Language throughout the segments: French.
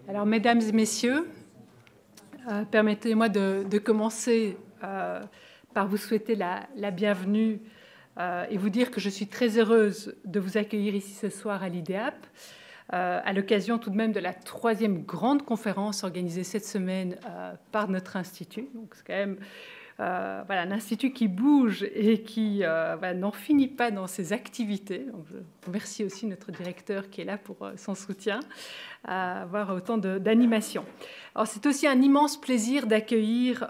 Alors, mesdames et messieurs, permettez-moi de commencer par vous souhaiter la bienvenue et vous dire que je suis très heureuse de vous accueillir ici ce soir à l'IDEAP, à l'occasion tout de même de la 3e grande conférence organisée cette semaine par notre institut. Donc, c'est quand même un institut qui bouge et qui n'en finit pas dans ses activités. Donc, je remercie aussi notre directeur qui est là pour son soutien, à avoir autant d'animation. Alors, c'est aussi un immense plaisir d'accueillir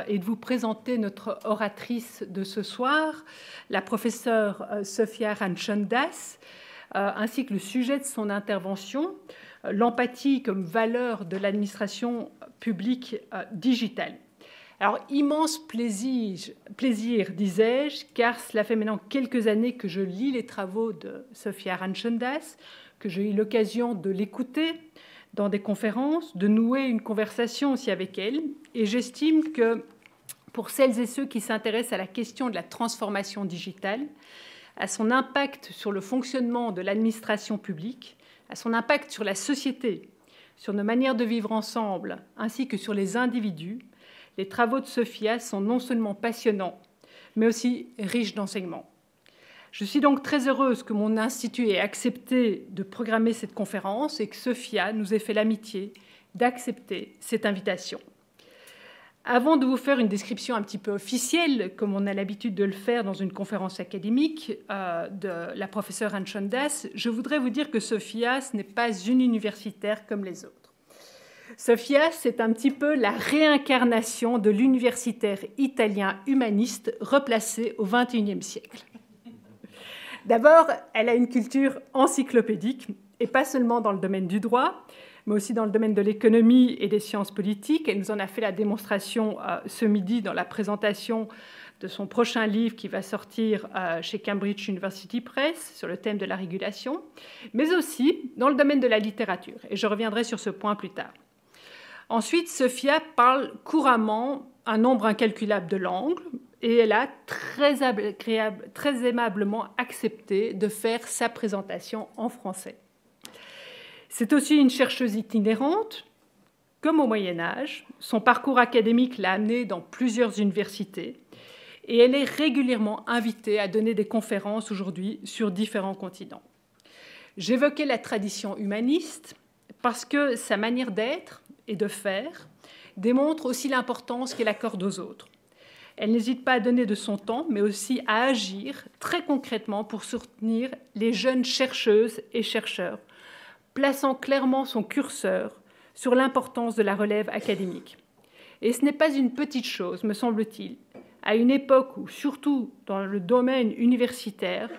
et de vous présenter notre oratrice de ce soir, la professeure Sophia Ranchondas, ainsi que le sujet de son intervention, l'empathie comme valeur de l'administration publique digitale. Alors, immense plaisir, disais-je, car cela fait maintenant quelques années que je lis les travaux de Sophia Ranchondas, que j'ai eu l'occasion de l'écouter dans des conférences, de nouer une conversation aussi avec elle. Et j'estime que pour celles et ceux qui s'intéressent à la question de la transformation digitale, à son impact sur le fonctionnement de l'administration publique, à son impact sur la société, sur nos manières de vivre ensemble, ainsi que sur les individus, les travaux de Sophia sont non seulement passionnants, mais aussi riches d'enseignements. Je suis donc très heureuse que mon institut ait accepté de programmer cette conférence et que Sophia nous ait fait l'amitié d'accepter cette invitation. Avant de vous faire une description un petit peu officielle, comme on a l'habitude de le faire dans une conférence académique de la professeure Ranchondas, je voudrais vous dire que Sophia, ce n'est pas une universitaire comme les autres. Sophia, c'est un petit peu la réincarnation de l'universitaire italien humaniste replacé au XXIe siècle. D'abord, elle a une culture encyclopédique, et pas seulement dans le domaine du droit, mais aussi dans le domaine de l'économie et des sciences politiques. Elle nous en a fait la démonstration ce midi dans la présentation de son prochain livre qui va sortir chez Cambridge University Press sur le thème de la régulation, mais aussi dans le domaine de la littérature. Et je reviendrai sur ce point plus tard. Ensuite, Sophia parle couramment un nombre incalculable de langues et elle a très aimablement accepté de faire sa présentation en français. C'est aussi une chercheuse itinérante. Comme au Moyen-Âge, son parcours académique l'a amenée dans plusieurs universités et elle est régulièrement invitée à donner des conférences aujourd'hui sur différents continents. J'évoquais la tradition humaniste parce que sa manière d'être et de faire démontre aussi l'importance qu'elle accorde aux autres. Elle n'hésite pas à donner de son temps, mais aussi à agir très concrètement pour soutenir les jeunes chercheuses et chercheurs, plaçant clairement son curseur sur l'importance de la relève académique. Et ce n'est pas une petite chose, me semble-t-il, à une époque où, surtout dans le domaine universitaire,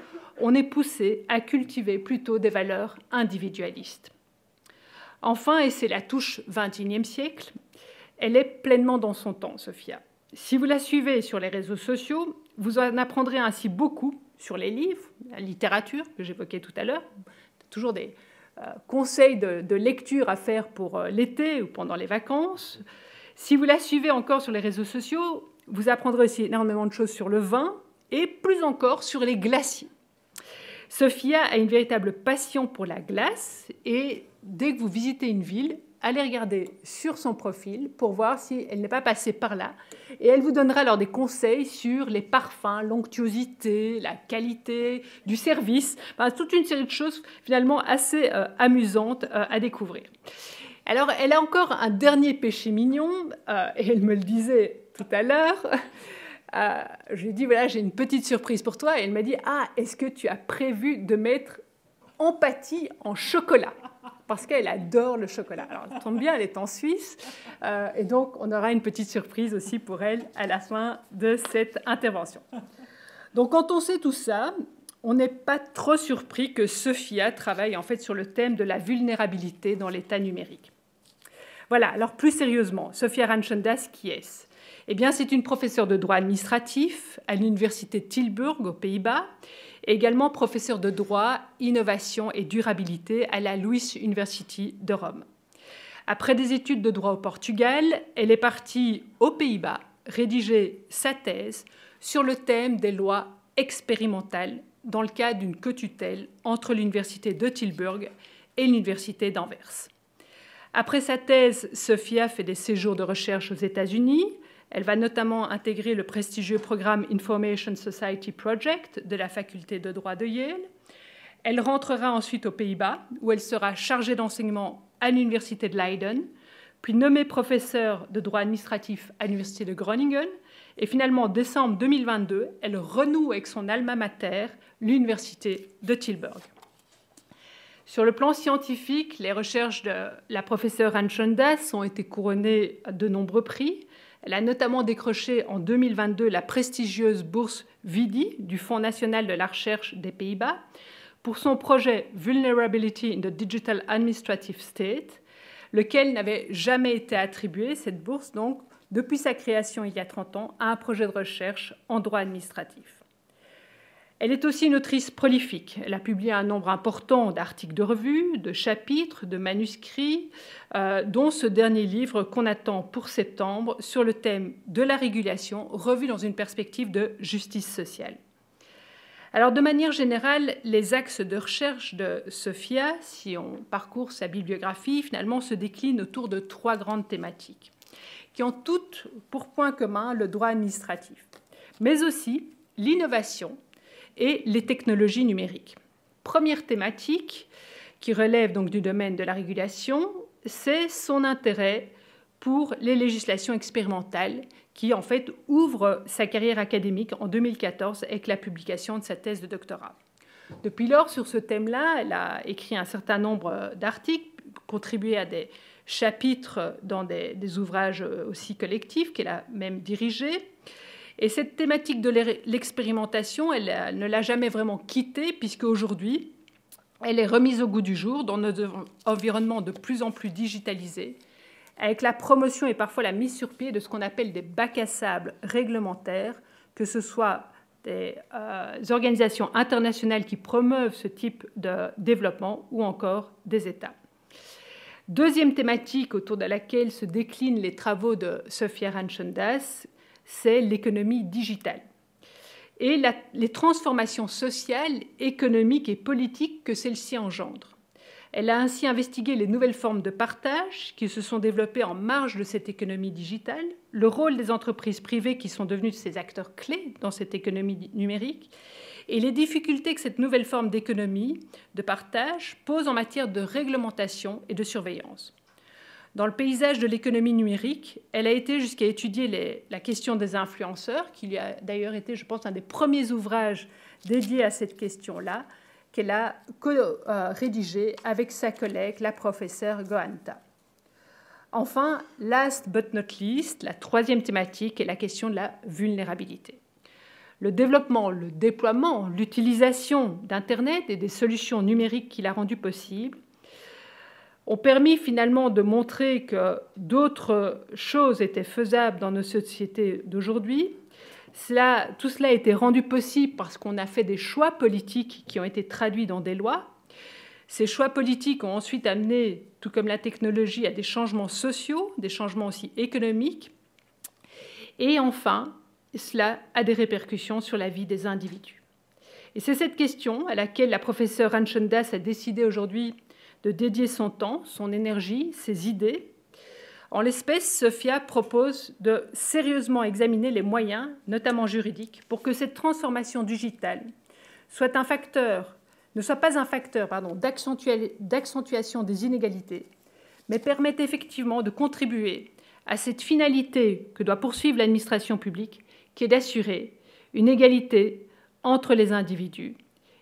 on est poussé à cultiver plutôt des valeurs individualistes. Enfin, et c'est la touche XXIe siècle, elle est pleinement dans son temps, Sophia. Si vous la suivez sur les réseaux sociaux, vous en apprendrez ainsi beaucoup sur les livres, la littérature que j'évoquais tout à l'heure, toujours des conseils de lecture à faire pour l'été ou pendant les vacances. Si vous la suivez encore sur les réseaux sociaux, vous apprendrez aussi énormément de choses sur le vin et plus encore sur les glaciers. Sophia a une véritable passion pour la glace et dès que vous visitez une ville, allez regarder sur son profil pour voir si elle n'est pas passée par là. Et elle vous donnera alors des conseils sur les parfums, l'onctuosité, la qualité du service. Enfin, toute une série de choses finalement assez amusantes à découvrir. Alors, elle a encore un dernier péché mignon, et elle me le disait tout à l'heure. Je lui ai dit, voilà, j'ai une petite surprise pour toi. Et elle m'a dit, ah, est-ce que tu as prévu de mettre empathie en chocolat ? Parce qu'elle adore le chocolat. Alors, ça tombe bien, elle est en Suisse. Et donc, on aura une petite surprise aussi pour elle à la fin de cette intervention. Donc, quand on sait tout ça, on n'est pas trop surpris que Sophia travaille en fait sur le thème de la vulnérabilité dans l'état numérique. Voilà, alors plus sérieusement, Sophia Ranchondas, qui est-ce ? Eh bien, c'est une professeure de droit administratif à l'université de Tilburg, aux Pays-Bas, et également professeure de droit, innovation et durabilité à la Lewis University de Rome. Après des études de droit au Portugal, elle est partie aux Pays-Bas rédiger sa thèse sur le thème des lois expérimentales dans le cadre d'une cotutelle entre l'université de Tilburg et l'université d'Anvers. Après sa thèse, Sophia fait des séjours de recherche aux États-Unis. Elle va notamment intégrer le prestigieux programme Information Society Project de la faculté de droit de Yale. Elle rentrera ensuite aux Pays-Bas, où elle sera chargée d'enseignement à l'université de Leiden, puis nommée professeure de droit administratif à l'université de Groningen. Et finalement, en décembre 2022, elle renoue avec son alma mater, l'université de Tilburg. Sur le plan scientifique, les recherches de la professeure Antje Das ont été couronnées de nombreux prix. Elle a notamment décroché en 2022 la prestigieuse bourse VIDI du Fonds national de la recherche des Pays-Bas pour son projet Vulnerability in the Digital Administrative State, lequel n'avait jamais été attribué, cette bourse donc, depuis sa création il y a 30 ans, à un projet de recherche en droit administratif. Elle est aussi une autrice prolifique. Elle a publié un nombre important d'articles de revue, de chapitres, de manuscrits, dont ce dernier livre qu'on attend pour septembre sur le thème de la régulation, revu dans une perspective de justice sociale. Alors, de manière générale, les axes de recherche de Sophia, si on parcourt sa bibliographie, finalement se déclinent autour de 3 grandes thématiques, qui ont toutes pour point commun le droit administratif, mais aussi l'innovation et les technologies numériques. Première thématique, qui relève donc du domaine de la régulation, c'est son intérêt pour les législations expérimentales, qui en fait ouvre sa carrière académique en 2014 avec la publication de sa thèse de doctorat. Depuis lors, sur ce thème-là, elle a écrit un certain nombre d'articles, contribué à des chapitres dans des ouvrages aussi collectifs qu'elle a même dirigés. Et cette thématique de l'expérimentation, elle ne l'a jamais vraiment quittée, puisque aujourd'hui, elle est remise au goût du jour dans notre environnement de plus en plus digitalisé, avec la promotion et parfois la mise sur pied de ce qu'on appelle des bacs à sable réglementaires, que ce soit des organisations internationales qui promeuvent ce type de développement ou encore des États. Deuxième thématique autour de laquelle se déclinent les travaux de Sophia Antje Das, c'est l'économie digitale et les transformations sociales, économiques et politiques que celle-ci engendre. Elle a ainsi investigué les nouvelles formes de partage qui se sont développées en marge de cette économie digitale, le rôle des entreprises privées qui sont devenues ces acteurs clés dans cette économie numérique, et les difficultés que cette nouvelle forme d'économie de partage pose en matière de réglementation et de surveillance. Dans le paysage de l'économie numérique, elle a été jusqu'à étudier la question des influenceurs, qui lui a d'ailleurs été, je pense, un des premiers ouvrages dédiés à cette question-là, qu'elle a rédigé avec sa collègue, la professeure Goanta. Enfin, last but not least, la troisième thématique est la question de la vulnérabilité. Le développement, le déploiement, l'utilisation d'Internet et des solutions numériques qu'il a rendues possibles ont permis finalement de montrer que d'autres choses étaient faisables dans nos sociétés d'aujourd'hui. Tout cela a été rendu possible parce qu'on a fait des choix politiques qui ont été traduits dans des lois. Ces choix politiques ont ensuite amené, tout comme la technologie, à des changements sociaux, des changements aussi économiques. Et enfin, cela a des répercussions sur la vie des individus. Et c'est cette question à laquelle la professeure Antje Das a décidé aujourd'hui de dédier son temps, son énergie, ses idées. En l'espèce, Sophia propose de sérieusement examiner les moyens, notamment juridiques, pour que cette transformation digitale ne soit pas un facteur d'accentuation des inégalités, mais permette effectivement de contribuer à cette finalité que doit poursuivre l'administration publique, qui est d'assurer une égalité entre les individus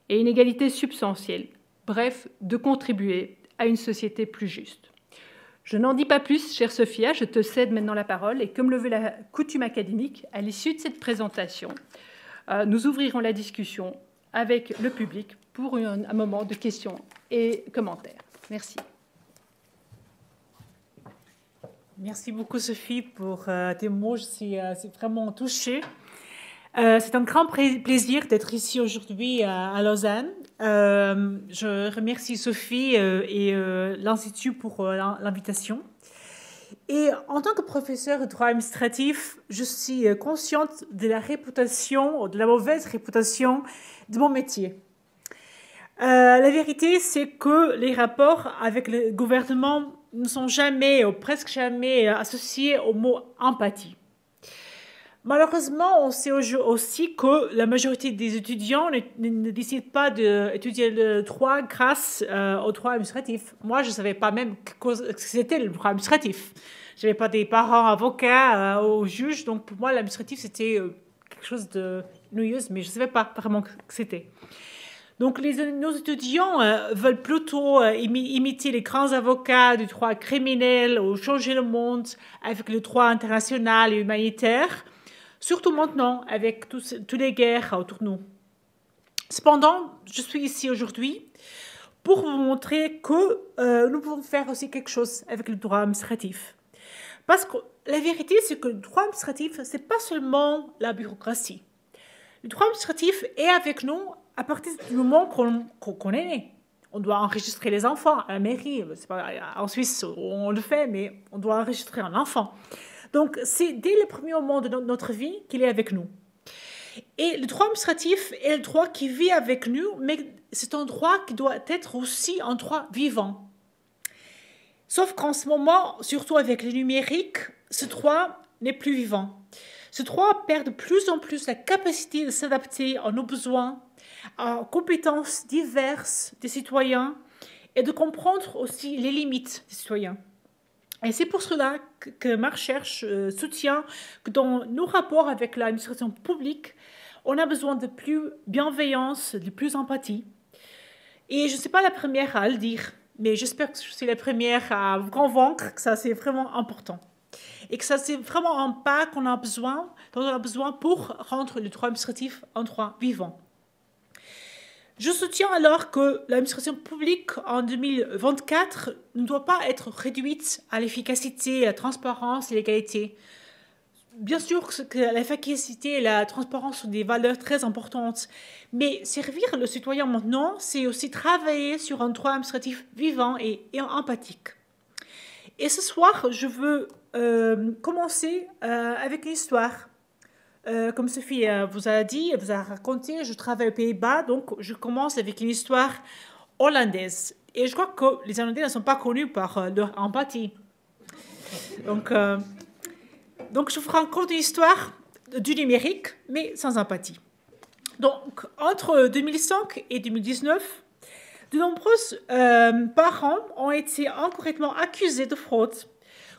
et une égalité substantielle, bref, de contribuer à une société plus juste. Je n'en dis pas plus, chère Sophia, je te cède maintenant la parole et comme le veut la coutume académique, à l'issue de cette présentation, nous ouvrirons la discussion avec le public pour un moment de questions et commentaires. Merci. Merci beaucoup, Sophie, pour tes mots. Je suis vraiment touchée. C'est un grand plaisir d'être ici aujourd'hui à Lausanne. Je remercie Sophie et l'Institut pour l'invitation. Et en tant que professeure de droit administratif, je suis consciente de la réputation, de la mauvaise réputation de mon métier. La vérité, c'est que les rapports avec le gouvernement ne sont jamais, ou presque jamais, associés au mot empathie. Malheureusement, on sait aussi que la majorité des étudiants ne décident pas d'étudier le droit grâce au droit administratif. Moi, je ne savais pas même que c'était le droit administratif. Je n'avais pas des parents avocats ou juges, donc pour moi, l'administratif, c'était quelque chose de ennuyeux, mais je ne savais pas vraiment que c'était. Donc, nos étudiants veulent plutôt imiter les grands avocats du droit criminel ou changer le monde avec le droit international et humanitaire. Surtout maintenant, avec toutes les guerres autour de nous. Cependant, je suis ici aujourd'hui pour vous montrer que nous pouvons faire aussi quelque chose avec le droit administratif. Parce que la vérité, c'est que le droit administratif, ce n'est pas seulement la bureaucratie. Le droit administratif est avec nous à partir du moment qu'on est né. On doit enregistrer les enfants à la mairie. C'est pas, en Suisse, on le fait, mais on doit enregistrer un enfant. Donc, c'est dès le premier moment de notre vie qu'il est avec nous. Et le droit administratif est le droit qui vit avec nous, mais c'est un droit qui doit être aussi un droit vivant. Sauf qu'en ce moment, surtout avec le numérique, ce droit n'est plus vivant. Ce droit perd de plus en plus la capacité de s'adapter à nos besoins, aux compétences diverses des citoyens et de comprendre aussi les limites des citoyens. Et c'est pour cela que ma recherche soutient que dans nos rapports avec l'administration publique, on a besoin de plus bienveillance, de plus empathie. Et je ne suis pas la première à le dire, mais j'espère que je suis la première à vous convaincre que ça c'est vraiment important. Et que ça c'est vraiment un pas dont on a besoin pour rendre le droit administratif un droit vivant. Je soutiens alors que l'administration publique en 2024 ne doit pas être réduite à l'efficacité, la transparence et l'égalité. Bien sûr que l'efficacité et la transparence sont des valeurs très importantes, mais servir le citoyen maintenant, c'est aussi travailler sur un droit administratif vivant et empathique. Et ce soir, je veux commencer avec une histoire. Comme Sophie vous a dit, vous a raconté, je travaille aux Pays-Bas, donc je commence avec une histoire hollandaise. Et je crois que les Hollandais ne sont pas connus par leur empathie. Donc je vous raconte une histoire du numérique, mais sans empathie. Donc, entre 2005 et 2019, de nombreux parents ont été incorrectement accusés de fraude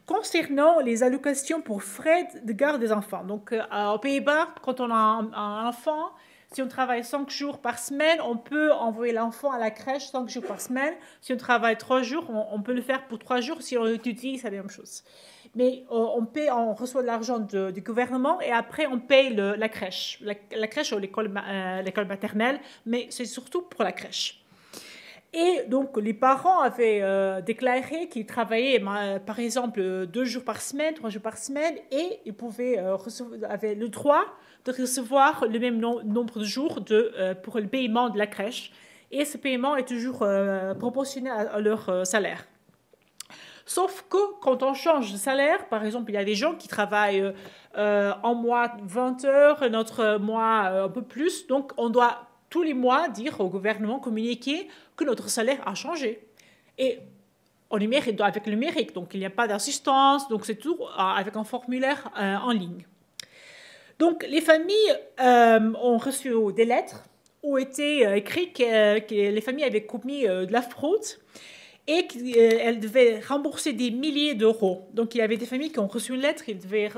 concernant les allocations pour frais de garde des enfants. Donc, aux Pays-Bas, quand on a un enfant, si on travaille 5 jours par semaine, on peut envoyer l'enfant à la crèche 5 jours par semaine. Si on travaille 3 jours, on peut le faire pour 3 jours. Si on étudie, c'est la même chose. Mais on reçoit de l'argent du gouvernement et après, on paye la crèche. La crèche ou l'école maternelle, mais c'est surtout pour la crèche. Et donc, les parents avaient déclaré qu'ils travaillaient, par exemple, 2 jours par semaine, 3 jours par semaine, et ils avaient le droit de recevoir le même nombre de jours pour le paiement de la crèche. Et ce paiement est toujours proportionné à leur salaire. Sauf que quand on change de salaire, par exemple, il y a des gens qui travaillent en mois 20 heures, un autre mois un peu plus, donc on doit tous les mois dire au gouvernement, communiquer que notre salaire a changé. Et avec le numérique, donc il n'y a pas d'assistance, donc c'est tout avec un formulaire en ligne. Donc les familles ont reçu des lettres où était écrit que les familles avaient commis de la fraude et qu'elles devaient rembourser des milliers d'euros. Donc il y avait des familles qui ont reçu une lettre, ils devaient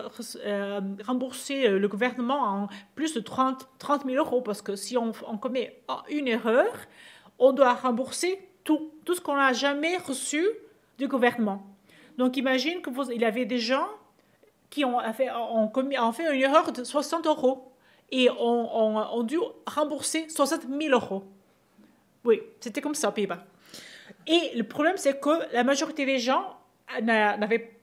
rembourser le gouvernement en plus de 30 000 euros, parce que si on commet une erreur, on doit rembourser tout ce qu'on n'a jamais reçu du gouvernement. Donc imagine qu'il y avait des gens qui ont fait une erreur de 60 euros et ont dû rembourser 60 000 euros. Oui, c'était comme ça aux Pays-Bas. Et le problème, c'est que la majorité des gens n'avaient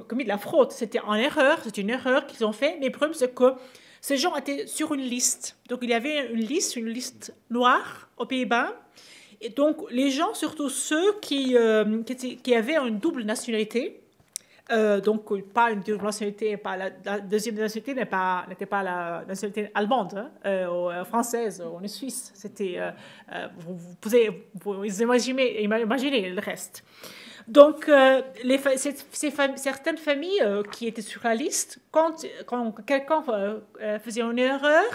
commis de la fraude. C'était une erreur qu'ils ont fait. Mais le problème, c'est que ces gens étaient sur une liste. Donc, il y avait une liste noire aux Pays-Bas. Et donc, les gens, surtout ceux qui avaient une double nationalité, donc pas une double nationalité, pas la deuxième nationalité n'était pas la nationalité allemande, ou française, ou suisse. C'était, vous pouvez imaginer le reste. Donc, certaines familles qui étaient sur la liste, quand quelqu'un faisait une erreur,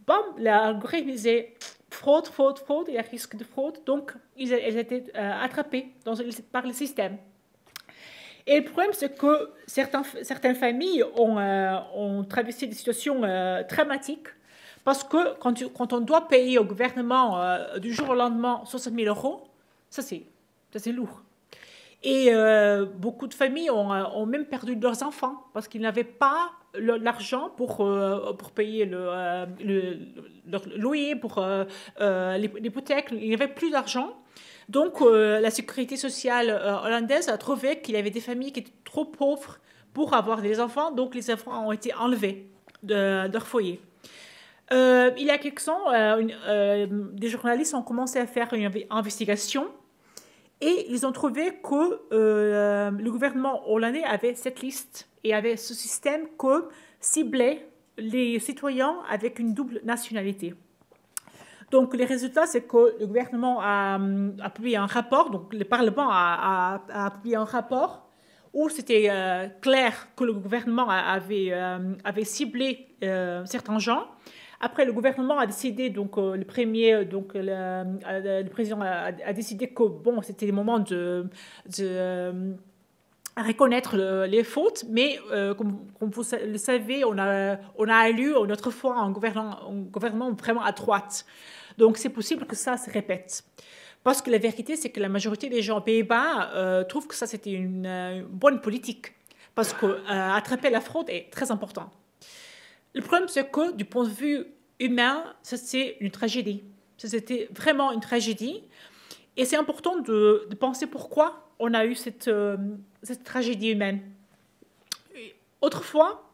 bam, l'algorithme disait fraude, fraude, fraude, il y a risque de fraude. Donc, elles étaient attrapées par le système. Et le problème, c'est que certaines familles ont traversé des situations dramatiques parce que quand on doit payer au gouvernement du jour au lendemain 60 000 euros, ça c'est lourd. Et beaucoup de familles ont même perdu leurs enfants parce qu'ils n'avaient pas l'argent pour payer leur loyer, pour l'hypothèque. Il n'y avait plus d'argent. Donc, la sécurité sociale hollandaise a trouvé qu'il y avait des familles qui étaient trop pauvres pour avoir des enfants. Donc, les enfants ont été enlevés de leur foyer. Il y a quelques ans, des journalistes ont commencé à faire une investigation et ils ont trouvé que le gouvernement hollandais avait cette liste et avait ce système qui ciblait les citoyens avec une double nationalité. Donc, les résultats, c'est que le gouvernement a publié un rapport, donc le Parlement a publié un rapport où c'était clair que le gouvernement avait ciblé certains gens. Après, le gouvernement a décidé, donc le président a décidé que bon, c'était le moment de reconnaître les fautes, mais comme vous le savez, on a élu une autre fois un gouvernement vraiment à droite. Donc, c'est possible que ça se répète. Parce que la vérité, c'est que la majorité des gens aux Pays-Bas trouvent que ça, c'était une bonne politique. Parce qu'attraper la fraude est très important. Le problème, c'est que du point de vue humain, ça, c'est une tragédie. C'était vraiment une tragédie. Et c'est important de penser pourquoi on a eu cette tragédie humaine. Autrefois,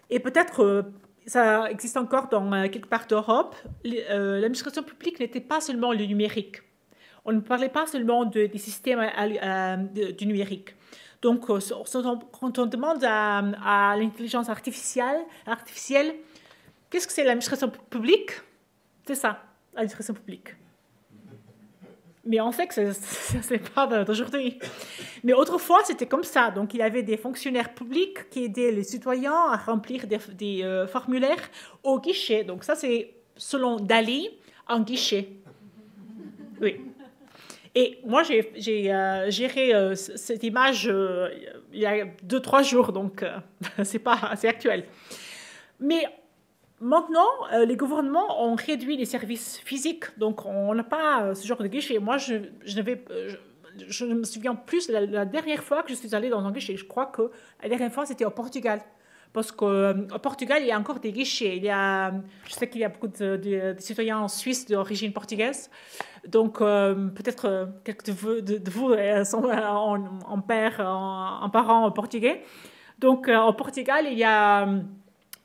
et peut-être ça existe encore dans quelque part d'Europe, l'administration publique n'était pas seulement le numérique. On ne parlait pas seulement des systèmes du numérique. Donc, quand on demande à l'intelligence artificielle, qu'est-ce que c'est l'administration publique? C'est ça, l'administration publique. Mais on sait que ce n'est pas d'aujourd'hui. Mais autrefois, c'était comme ça. Donc, il y avait des fonctionnaires publics qui aidaient les citoyens à remplir des formulaires au guichet. Donc, ça, c'est, selon Dali, un guichet. Oui. Et moi, j'ai géré cette image il y a 2-3 jours, donc c'est actuel. Mais maintenant, les gouvernements ont réduit les services physiques, donc on n'a pas ce genre de guichet. Moi, je me souviens plus la dernière fois que je suis allée dans un guichet. Je crois que la dernière fois, c'était au Portugal. Parce qu'au Portugal, il y a encore des guichets. Je sais qu'il y a beaucoup de citoyens en Suisse d'origine portugaise. Donc, peut-être quelques de vous sont en parents portugais. Donc, au Portugal, il y a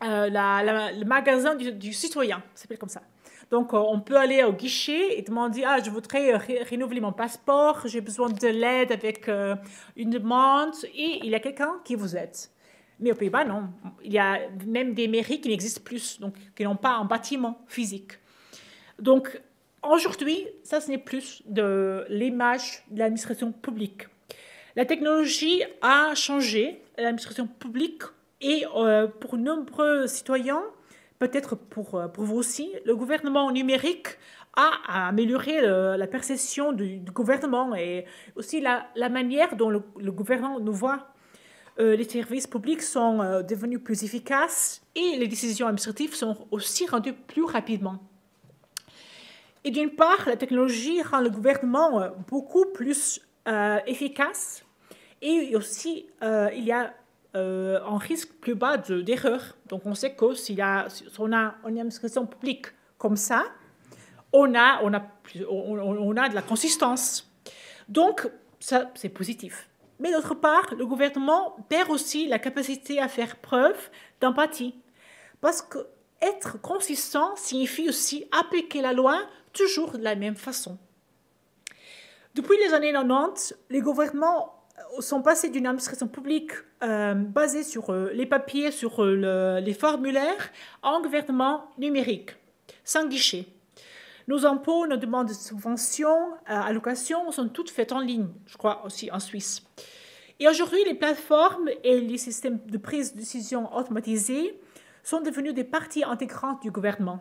le magasin du citoyen, ça s'appelle comme ça. Donc, on peut aller au guichet et demander « Ah, je voudrais renouveler mon passeport, j'ai besoin de l'aide avec une demande. » Et il y a quelqu'un qui vous aide. Mais aux Pays-Bas, non. Il y a même des mairies qui n'existent plus, donc qui n'ont pas un bâtiment physique. Donc, aujourd'hui, ça, ce n'est plus de l'image de l'administration publique. La technologie a changé l'administration publique et pour nombreux citoyens, peut-être pour vous aussi, le gouvernement numérique a amélioré la perception du gouvernement et aussi la manière dont le gouvernement nous voit. Les services publics sont devenus plus efficaces et les décisions administratives sont aussi rendues plus rapidement. Et d'une part, la technologie rend le gouvernement beaucoup plus efficace et aussi il y a un risque plus bas d'erreur. Donc on sait que si on a une administration publique comme ça, on a de la consistance. Donc ça, c'est positif. Mais d'autre part, le gouvernement perd aussi la capacité à faire preuve d'empathie. Parce qu'être consistant signifie aussi appliquer la loi toujours de la même façon. Depuis les années 90, les gouvernements sont passés d'une administration publique basée sur les papiers, sur les formulaires, à un gouvernement numérique, sans guichet. Nos impôts, nos demandes de subventions, allocations sont toutes faites en ligne, je crois aussi en Suisse. Et aujourd'hui, les plateformes et les systèmes de prise de décision automatisés sont devenus des parties intégrantes du gouvernement.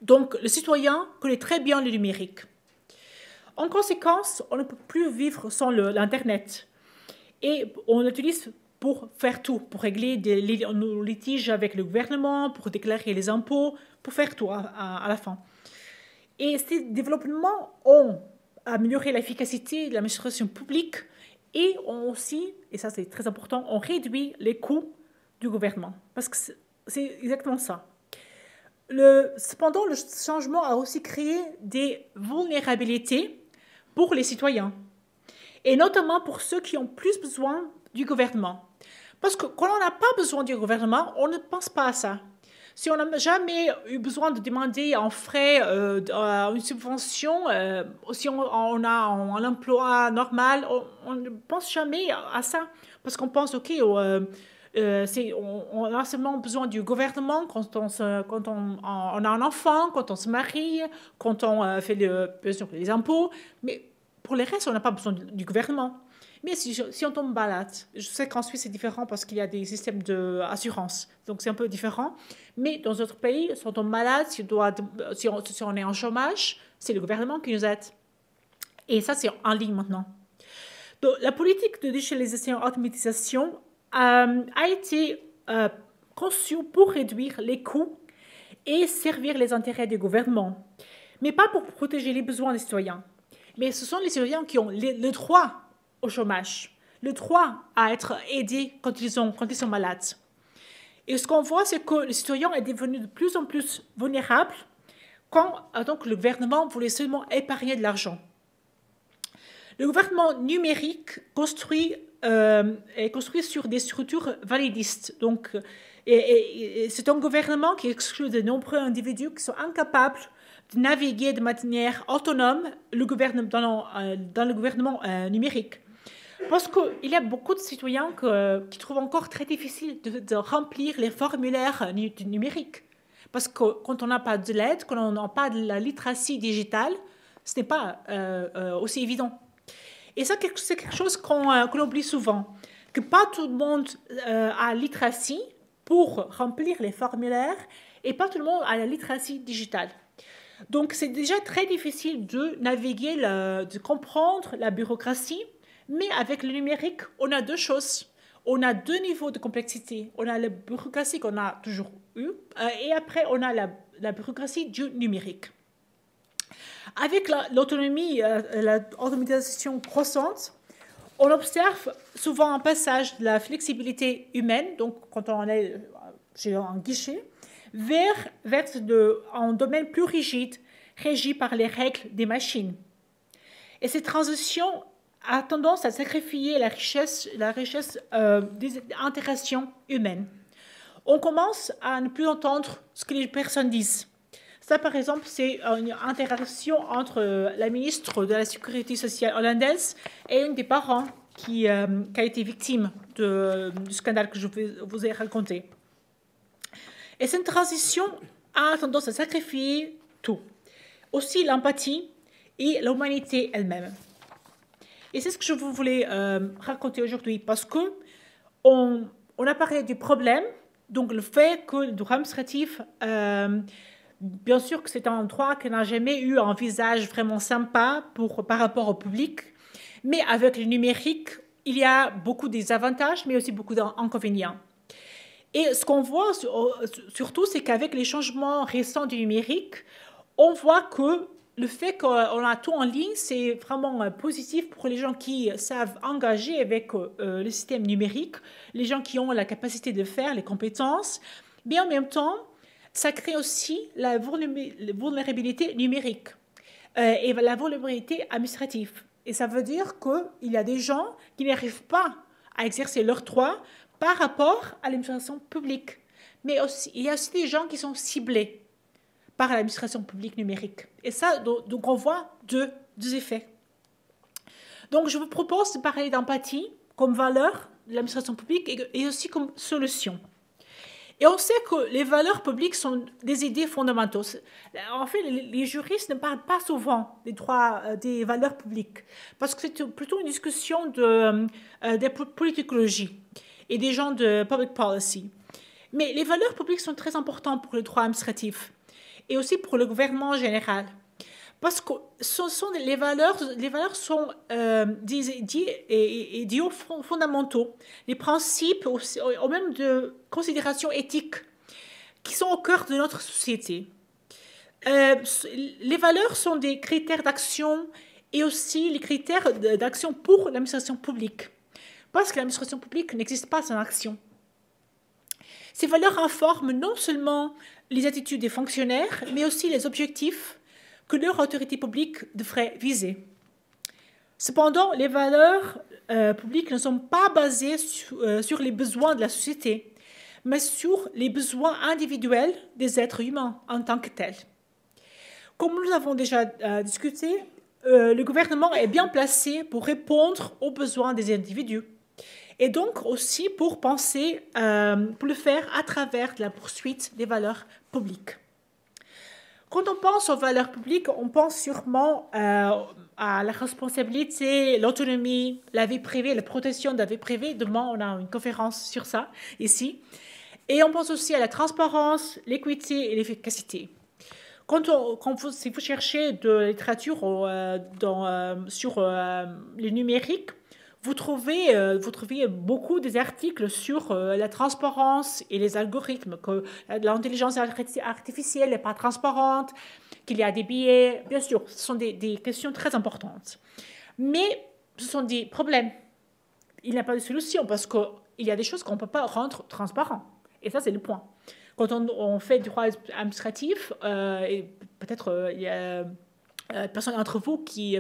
Donc, le citoyen connaît très bien le numérique. En conséquence, on ne peut plus vivre sans l'Internet. Et on l'utilise pour faire tout, pour régler nos litiges avec le gouvernement, pour déclarer les impôts, pour faire tout à la fin. Et ces développements ont amélioré l'efficacité de l'administration publique et ont aussi, et ça c'est très important, ont réduit les coûts du gouvernement. Parce que c'est exactement ça. Cependant, le changement a aussi créé des vulnérabilités pour les citoyens, et notamment pour ceux qui ont plus besoin du gouvernement. Parce que quand on n'a pas besoin du gouvernement, on ne pense pas à ça. Si on n'a jamais eu besoin de demander en frais une subvention, si on a un emploi normal, on ne pense jamais à ça. Parce qu'on pense, OK, on a seulement besoin du gouvernement quand on a un enfant, quand on se marie, quand on fait bien sûr, les impôts. Mais pour les restes, on n'a pas besoin du gouvernement. Mais si on tombe malade, je sais qu'en Suisse c'est différent parce qu'il y a des systèmes d'assurance, donc c'est un peu différent. Mais dans d'autres pays, si on tombe malade, si on est en chômage, c'est le gouvernement qui nous aide. Et ça, c'est en ligne maintenant. Donc, la politique de digitalisation et automatisation a été conçue pour réduire les coûts et servir les intérêts du gouvernement, mais pas pour protéger les besoins des citoyens. Mais ce sont les citoyens qui ont le droit au chômage, le droit à être aidés quand ils sont malades. Et ce qu'on voit, c'est que le citoyen est devenu de plus en plus vulnérable quand donc, le gouvernement voulait seulement épargner de l'argent. Le gouvernement numérique est construit sur des structures validistes. Donc, et c'est un gouvernement qui exclut de nombreux individus qui sont incapables de naviguer de manière autonome dans le gouvernement numérique. Parce qu'il y a beaucoup de citoyens qui trouvent encore très difficile de remplir les formulaires numériques. Parce que quand on n'a pas de l'aide, quand on n'a pas de la littératie digitale, ce n'est pas aussi évident. Et ça, c'est quelque chose qu'on oublie souvent, que pas tout le monde a la littératie pour remplir les formulaires et pas tout le monde a la littératie digitale. Donc, c'est déjà très difficile de naviguer, de comprendre la bureaucratie, mais avec le numérique, on a deux choses. On a deux niveaux de complexité. On a la bureaucratie qu'on a toujours eue et après, on a la bureaucratie du numérique. Avec l'autonomie, l'automatisation croissante, on observe souvent un passage de la flexibilité humaine, donc quand on est chez un guichet, vers un domaine plus rigide, régi par les règles des machines. Et cette transition a tendance à sacrifier la richesse des interactions humaines. On commence à ne plus entendre ce que les personnes disent. Ça, par exemple, c'est une interaction entre la ministre de la Sécurité sociale hollandaise et une des parents qui a été victime du scandale que je vous ai raconté. Et cette transition a tendance à sacrifier tout, aussi l'empathie et l'humanité elle-même. Et c'est ce que je vous voulais raconter aujourd'hui, parce qu'on a parlé du problème, donc le fait que le droit administratif, bien sûr que c'est un droit qui n'a jamais eu un visage vraiment sympa par rapport au public, mais avec le numérique, il y a beaucoup des avantages, mais aussi beaucoup d'inconvénients. Et ce qu'on voit surtout, c'est qu'avec les changements récents du numérique, on voit que le fait qu'on a tout en ligne, c'est vraiment positif pour les gens qui savent engager avec le système numérique, les gens qui ont la capacité de faire, les compétences, mais en même temps, ça crée aussi la vulnérabilité numérique et la vulnérabilité administrative. Et ça veut dire qu'il y a des gens qui n'arrivent pas à exercer leurs droits par rapport à l'administration publique. Mais aussi, il y a aussi des gens qui sont ciblés par l'administration publique numérique. Et ça, donc on voit deux effets. Donc je vous propose de parler d'empathie comme valeur de l'administration publique et aussi comme solution. Et on sait que les valeurs publiques sont des idées fondamentales. En fait, les juristes ne parlent pas souvent des droits, des valeurs publiques, parce que c'est plutôt une discussion de politicologie et des gens de public policy. Mais les valeurs publiques sont très importantes pour le droit administratif et aussi pour le gouvernement en général. Parce que les valeurs sont des idéaux fondamentaux, les principes, ou même de considérations éthiques qui sont au cœur de notre société. Les valeurs sont des critères d'action et aussi les critères d'action pour l'administration publique. Parce que l'administration publique n'existe pas sans action. Ces valeurs informent non seulement les attitudes des fonctionnaires, mais aussi les objectifs que leur autorité publique devrait viser. Cependant, les valeurs publiques ne sont pas basées sur les besoins de la société, mais sur les besoins individuels des êtres humains en tant que tels. Comme nous avons déjà discuté, le gouvernement est bien placé pour répondre aux besoins des individus et donc aussi pour penser, pour le faire à travers la poursuite des valeurs publiques. Quand on pense aux valeurs publiques, on pense sûrement à la responsabilité, l'autonomie, la vie privée, la protection de la vie privée. Demain, on a une conférence sur ça ici. Et on pense aussi à la transparence, l'équité et l'efficacité. Si vous cherchez de la littérature sur le numérique, vous trouvez beaucoup des articles sur la transparence et les algorithmes, que l'intelligence artificielle n'est pas transparente, qu'il y a des biais. Bien sûr, ce sont des questions très importantes. Mais ce sont des problèmes. Il n'y a pas de solution parce qu'il y a des choses qu'on ne peut pas rendre transparentes. Et ça, c'est le point. Quand on fait du droit administratif, et peut-être il y a personnes d'entre vous qui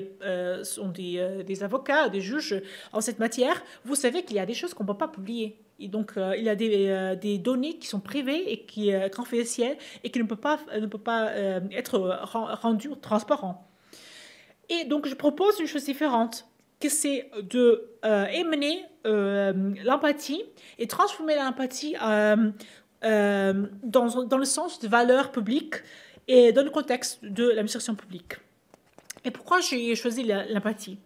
sont des avocats, des juges en cette matière, vous savez qu'il y a des choses qu'on ne peut pas publier. Et donc, il y a des données qui sont privées et qui sont confidentielles et qui ne peuvent pas être rendues transparentes. Et donc, je propose une chose différente, que c'est de émener l'empathie et transformer l'empathie dans le sens de valeurs publiques et dans le contexte de l'administration publique. Et pourquoi j'ai choisi l'empathie?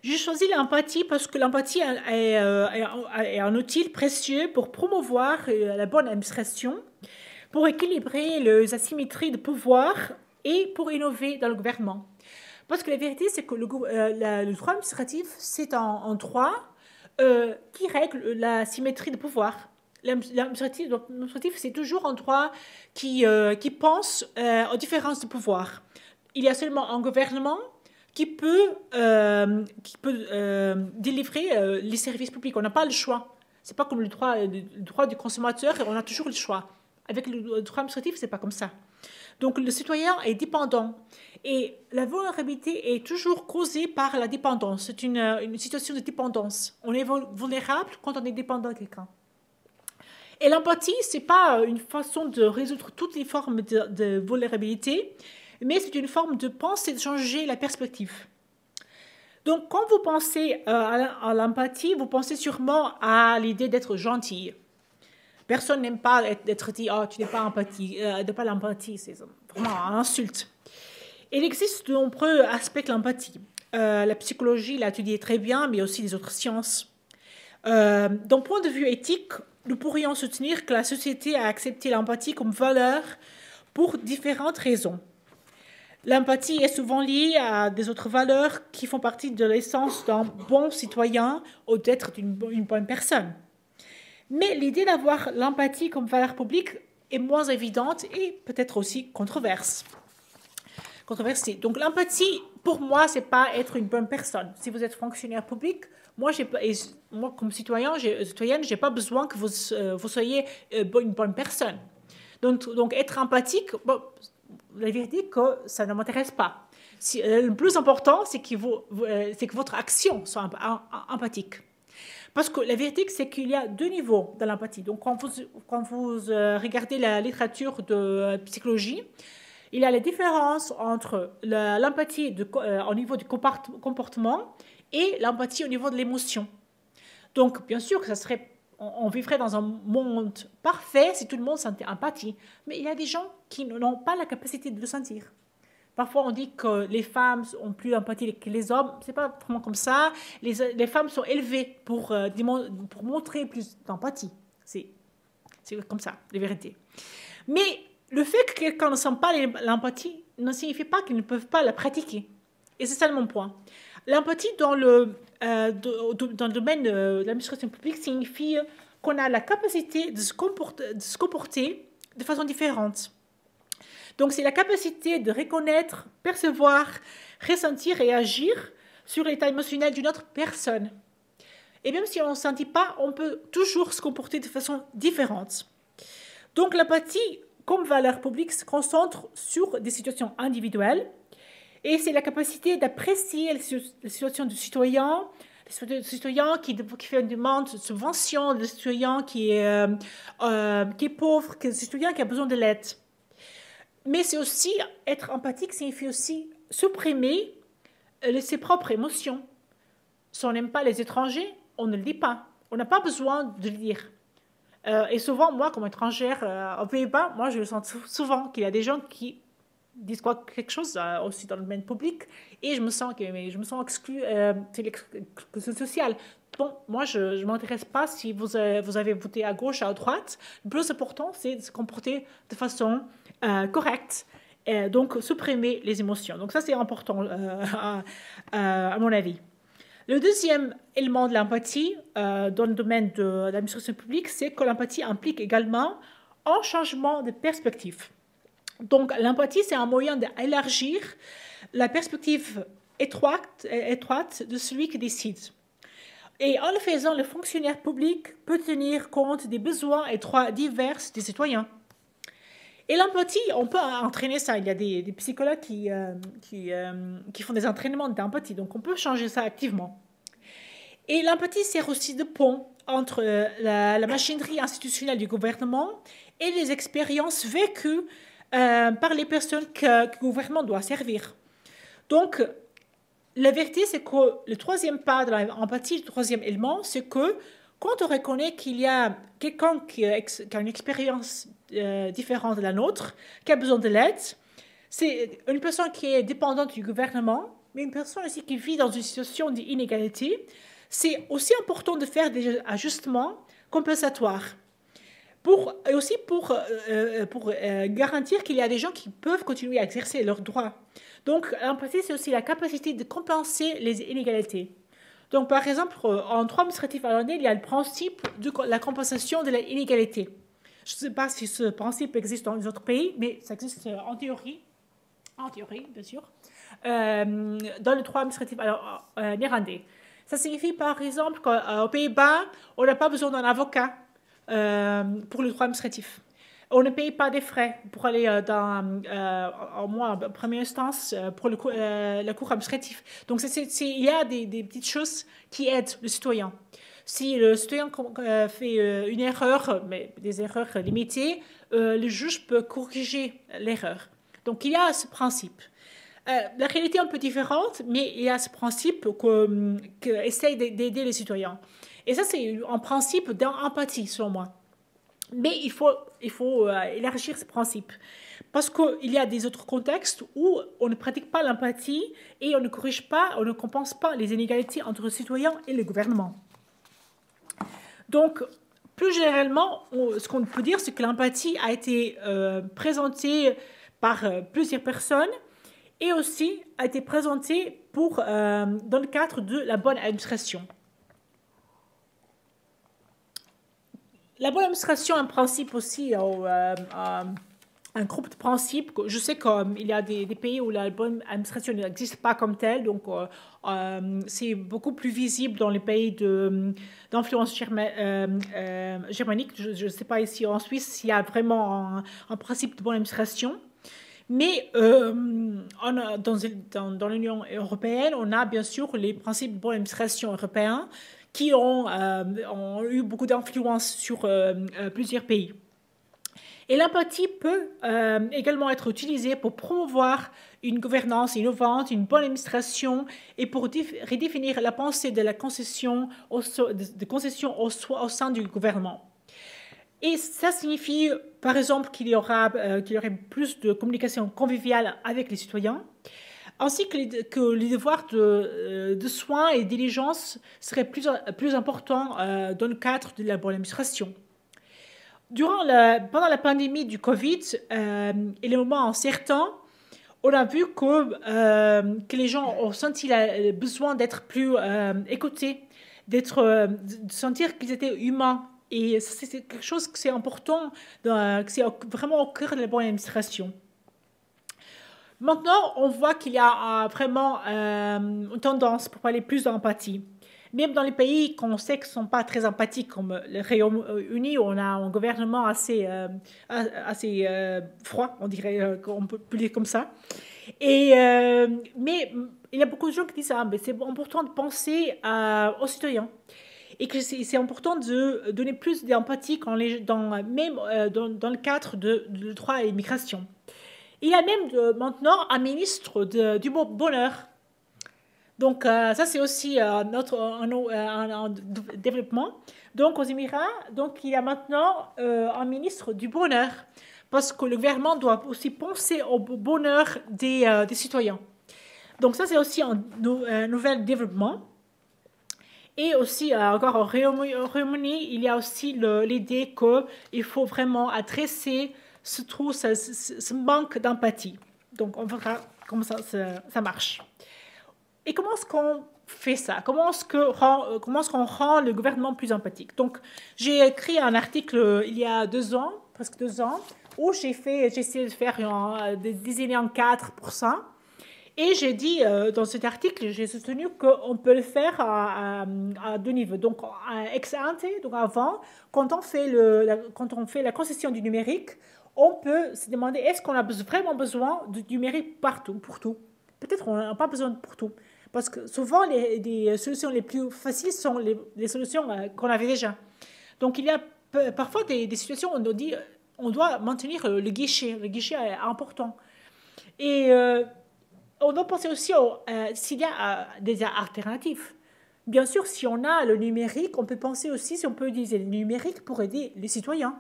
J'ai choisi l'empathie parce que l'empathie est un outil précieux pour promouvoir la bonne administration, pour équilibrer les asymétries de pouvoir et pour innover dans le gouvernement. Parce que la vérité, c'est que le droit administratif, c'est un droit qui règle la symétrie de pouvoir. L'administratif, c'est toujours un droit qui pense aux différences de pouvoir. Il y a seulement un gouvernement qui peut délivrer les services publics. On n'a pas le choix. Ce n'est pas comme le droit du consommateur, on a toujours le choix. Avec le droit administratif, ce n'est pas comme ça. Donc, le citoyen est dépendant. Et la vulnérabilité est toujours causée par la dépendance. C'est une situation de dépendance. On est vulnérable quand on est dépendant de quelqu'un. Et l'empathie, ce n'est pas une façon de résoudre toutes les formes de vulnérabilité, mais c'est une forme de penser, de changer la perspective. Donc, quand vous pensez à l'empathie, vous pensez sûrement à l'idée d'être gentil. Personne n'aime pas d'être dit « Oh, tu n'as pas l'empathie », c'est vraiment une insulte. Il existe de nombreux aspects de l'empathie. La psychologie l'a étudié très bien, mais aussi les autres sciences. D'un point de vue éthique, nous pourrions soutenir que la société a accepté l'empathie comme valeur pour différentes raisons. L'empathie est souvent liée à des autres valeurs qui font partie de l'essence d'un bon citoyen ou d'être une bonne personne. Mais l'idée d'avoir l'empathie comme valeur publique est moins évidente et peut-être aussi controversée. Donc l'empathie, pour moi, c'est pas être une bonne personne. Si vous êtes fonctionnaire public, moi comme citoyenne, j'ai pas besoin que vous soyez une bonne personne. Donc être empathique, bon, la vérité que ça ne m'intéresse pas. Le plus important, c'est que votre action soit empathique. Parce que la vérité, c'est qu'il y a deux niveaux dans l'empathie. Donc, quand vous regardez la littérature de psychologie, il y a la différence entre l'empathie au niveau du comportement et l'empathie au niveau de l'émotion. Donc, bien sûr, ça serait on vivrait dans un monde parfait si tout le monde sentait empathie. Mais il y a des gens qui n'ont pas la capacité de le sentir. Parfois, on dit que les femmes ont plus d'empathie que les hommes. C'est pas vraiment comme ça. Les femmes sont élevées pour montrer plus d'empathie. C'est comme ça, la vérité. Mais le fait que quelqu'un ne sent pas l'empathie ne signifie pas qu'ils ne peuvent pas la pratiquer. Et c'est ça mon point. L'empathie dans le domaine de l'administration publique signifie qu'on a la capacité de se comporter de façon différente. Donc, c'est la capacité de reconnaître, percevoir, ressentir et agir sur l'état émotionnel d'une autre personne. Et même si on ne sentit pas, on peut toujours se comporter de façon différente. Donc, l'empathie, comme valeur publique, se concentre sur des situations individuelles. Et c'est la capacité d'apprécier les situations du citoyen, le citoyen qui fait une demande de subvention, le citoyen qui est pauvre, le citoyen qui a besoin de l'aide. Mais c'est aussi, être empathique signifie aussi supprimer ses propres émotions. Si on n'aime pas les étrangers, on ne le dit pas. On n'a pas besoin de le dire. Et souvent, moi, comme étrangère aux Pays-Bas, moi, je le sens souvent qu'il y a des gens qui disent quelque chose aussi dans le domaine public et je me sens exclue, c'est l'exclusion sociale. Bon, moi, je ne m'intéresse pas si vous avez voté à gauche, à droite. Le plus important, c'est de se comporter de façon correcte. Donc, supprimer les émotions. Donc, ça, c'est important à mon avis. Le deuxième élément de l'empathie dans le domaine de l'administration publique, c'est que l'empathie implique également un changement de perspective. Donc, l'empathie, c'est un moyen d'élargir la perspective étroite de celui qui décide. Et en le faisant, le fonctionnaire public peut tenir compte des besoins divers des citoyens. Et l'empathie, on peut entraîner ça. Il y a des psychologues qui font des entraînements d'empathie. Donc, on peut changer ça activement. Et l'empathie sert aussi de pont entre la machinerie institutionnelle du gouvernement et les expériences vécues par les personnes que le gouvernement doit servir. Donc, la vérité, c'est que le troisième pas de l'empathie, le troisième élément, c'est que quand on reconnaît qu'il y a quelqu'un qui a une expérience différente de la nôtre, qui a besoin de l'aide, c'est une personne qui est dépendante du gouvernement, mais une personne aussi qui vit dans une situation d'inégalité, c'est aussi important de faire des ajustements compensatoires. Et aussi pour garantir qu'il y a des gens qui peuvent continuer à exercer leurs droits. Donc, l'empathie, c'est aussi la capacité de compenser les inégalités. Donc, par exemple, en droit administratif hollandais, il y a le principe de la compensation de l'inégalité. Je ne sais pas si ce principe existe dans les autres pays, mais ça existe en théorie, bien sûr, dans le droit administratif néerlandais. Ça signifie, par exemple, qu'aux Pays-Bas, on n'a pas besoin d'un avocat pour le droit administratif. On ne paye pas des frais pour aller au moins en première instance pour la cour administrative. Donc, il y a des petites choses qui aident le citoyen. Si le citoyen fait une erreur, mais des erreurs limitées, le juge peut corriger l'erreur. Donc, il y a ce principe. La réalité est un peu différente, mais il y a ce principe qui essaye d'aider les citoyens. Et ça, c'est un principe d'empathie, selon moi. Mais il faut élargir ce principe. Parce qu'il y a des autres contextes où on ne pratique pas l'empathie et on ne corrige pas, on ne compense pas les inégalités entre le citoyen et le gouvernement. Donc, plus généralement, ce qu'on peut dire, c'est que l'empathie a été présentée par plusieurs personnes et aussi a été présentée dans le cadre de la bonne administration. La bonne administration a un principe aussi, un groupe de principes. Je sais qu'il y a des pays où la bonne administration n'existe pas comme telle, donc c'est beaucoup plus visible dans les pays d'influence germanique. Je ne sais pas ici en Suisse s'il y a vraiment un principe de bonne administration. Mais dans l'Union européenne, on a bien sûr les principes de bonne administration européens qui ont eu beaucoup d'influence sur plusieurs pays. Et l'empathie peut également être utilisée pour promouvoir une gouvernance innovante, une bonne administration et pour redéfinir la pensée de la concession au sein du gouvernement. Et ça signifie, par exemple, qu'il y aurait plus de communication conviviale avec les citoyens, ainsi que les devoirs de soins et de diligence seraient plus importants dans le cadre de la bonne administration. Pendant la pandémie du Covid et les moments incertains, on a vu que les gens ont senti le besoin d'être plus écoutés, de sentir qu'ils étaient humains. Et c'est quelque chose que c'est important, que c'est vraiment au cœur de la bonne administration. Maintenant, on voit qu'il y a vraiment une tendance pour parler plus d'empathie. Même dans les pays qu'on sait qu'ils ne sont pas très empathiques, comme le Royaume-Uni, où on a un gouvernement assez froid, on dirait, on peut plus dire comme ça. Mais il y a beaucoup de gens qui disent mais c'est important de penser aux citoyens. Et que c'est important de donner plus d'empathie même dans le cadre du droit à l'immigration. Il y a même maintenant un ministre du bonheur. Donc ça c'est aussi un développement. Donc aux Émirats, donc il y a maintenant un ministre du bonheur parce que le gouvernement doit aussi penser au bonheur des citoyens. Donc ça c'est aussi un nouvel développement. Et aussi, encore au Royaume-Uni, il y a aussi l'idée qu'il faut vraiment adresser ce manque d'empathie. Donc, on verra comment ça marche. Et comment est-ce qu'on fait ça? Comment est-ce qu'on rend le gouvernement plus empathique? Donc, j'ai écrit un article il y a presque 2 ans, où j'ai essayé de faire de désigner en 4%. Et j'ai dit dans cet article, j'ai soutenu qu'on peut le faire à 2 niveaux. Donc, ex ante, donc avant, quand on fait la concession du numérique, on peut se demander est-ce qu'on a vraiment besoin du numérique partout, pour tout? Peut-être qu'on n'a pas besoin pour tout. Parce que souvent, les solutions les plus faciles sont les solutions qu'on avait déjà. Donc, il y a parfois des situations où on nous dit on doit maintenir le guichet. Le guichet est important. Et on doit penser aussi s'il y a des alternatives. Bien sûr, si on a le numérique, on peut penser aussi si on peut utiliser le numérique pour aider les citoyens.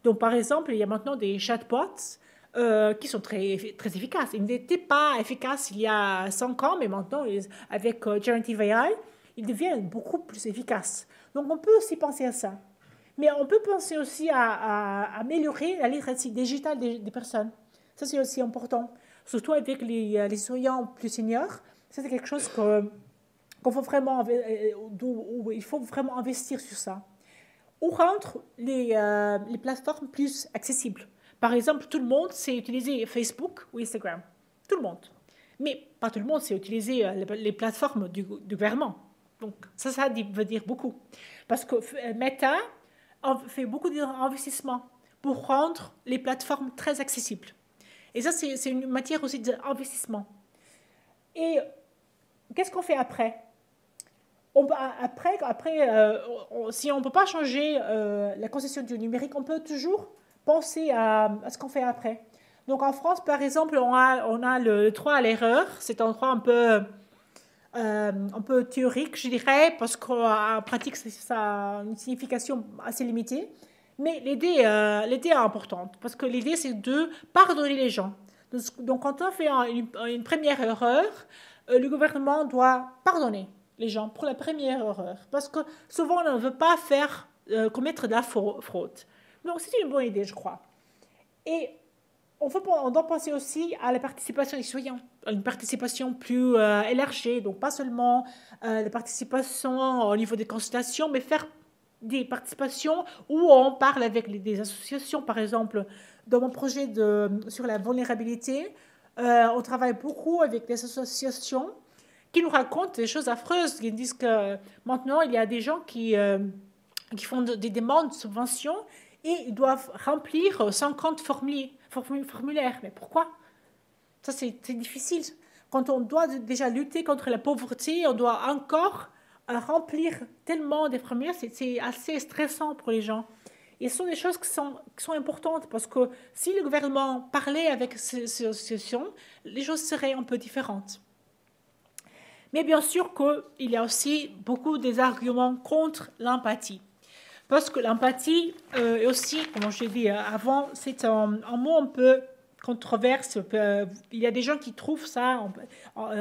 Donc, par exemple, il y a maintenant des chatbots qui sont très, très efficaces. Ils n'étaient pas efficaces il y a 5 ans, mais maintenant, avec Generative AI, ils deviennent beaucoup plus efficaces. Donc, on peut aussi penser à ça. Mais on peut penser aussi à améliorer la littératie digitale des personnes. Ça, c'est aussi important. Surtout avec les citoyens plus seniors. Ça, c'est quelque chose où il faut vraiment investir sur ça. Où rentrent les plateformes plus accessibles. Par exemple, tout le monde sait utiliser Facebook ou Instagram. Tout le monde. Mais pas tout le monde sait utiliser les plateformes du gouvernement. Donc, ça veut dire beaucoup. Parce que Meta fait beaucoup d'investissements pour rendre les plateformes très accessibles. Et ça, c'est une matière aussi d'investissement. Et qu'est-ce qu'on fait après? Si on ne peut pas changer la concession du numérique, on peut toujours penser à ce qu'on fait après. Donc en France, par exemple, on a le droit à l'erreur. C'est un droit un peu théorique, je dirais, parce qu'en pratique, ça a une signification assez limitée. Mais l'idée est importante, parce que l'idée, c'est de pardonner les gens. Donc quand on fait une première erreur, le gouvernement doit pardonner les gens pour la première erreur. Parce que souvent, on ne veut pas commettre de la fraude. Donc, c'est une bonne idée, je crois. Et on doit penser aussi à la participation des citoyens, une participation plus élargie. Donc, pas seulement la participation au niveau des consultations, mais faire des participations où on parle avec des associations. Par exemple, dans mon projet sur la vulnérabilité, on travaille beaucoup avec des associations qui nous racontent des choses affreuses, qui disent que maintenant, il y a des gens qui font des demandes de subventions et ils doivent remplir 50 formulaires. Mais pourquoi? Ça, c'est difficile. Quand on doit déjà lutter contre la pauvreté, on doit encore remplir tellement des formulaires, c'est assez stressant pour les gens. Et ce sont des choses qui sont importantes parce que si le gouvernement parlait avec ces associations, les choses seraient un peu différentes. Mais bien sûr qu'il y a aussi beaucoup des arguments contre l'empathie. Parce que l'empathie est aussi, comme je l'ai dit avant, c'est un mot un peu controverse. Il y a des gens qui trouvent ça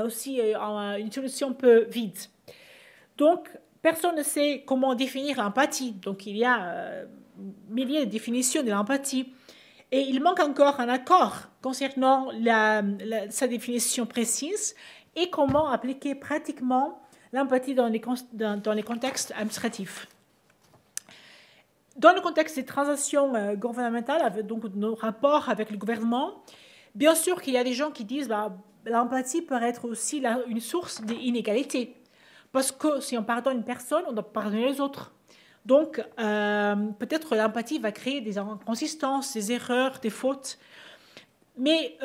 aussi une solution un peu vide. Donc, personne ne sait comment définir l'empathie. Donc, il y a milliers de définitions de l'empathie. Et il manque encore un accord concernant sa définition précise et comment appliquer pratiquement l'empathie dans les contextes administratifs. Dans le contexte des transactions gouvernementales, donc nos rapports avec le gouvernement, bien sûr qu'il y a des gens qui disent l'empathie peut être aussi une source d'inégalité. Parce que si on pardonne une personne, on doit pardonner les autres. Donc, peut-être l'empathie va créer des inconsistances, des erreurs, des fautes. Mais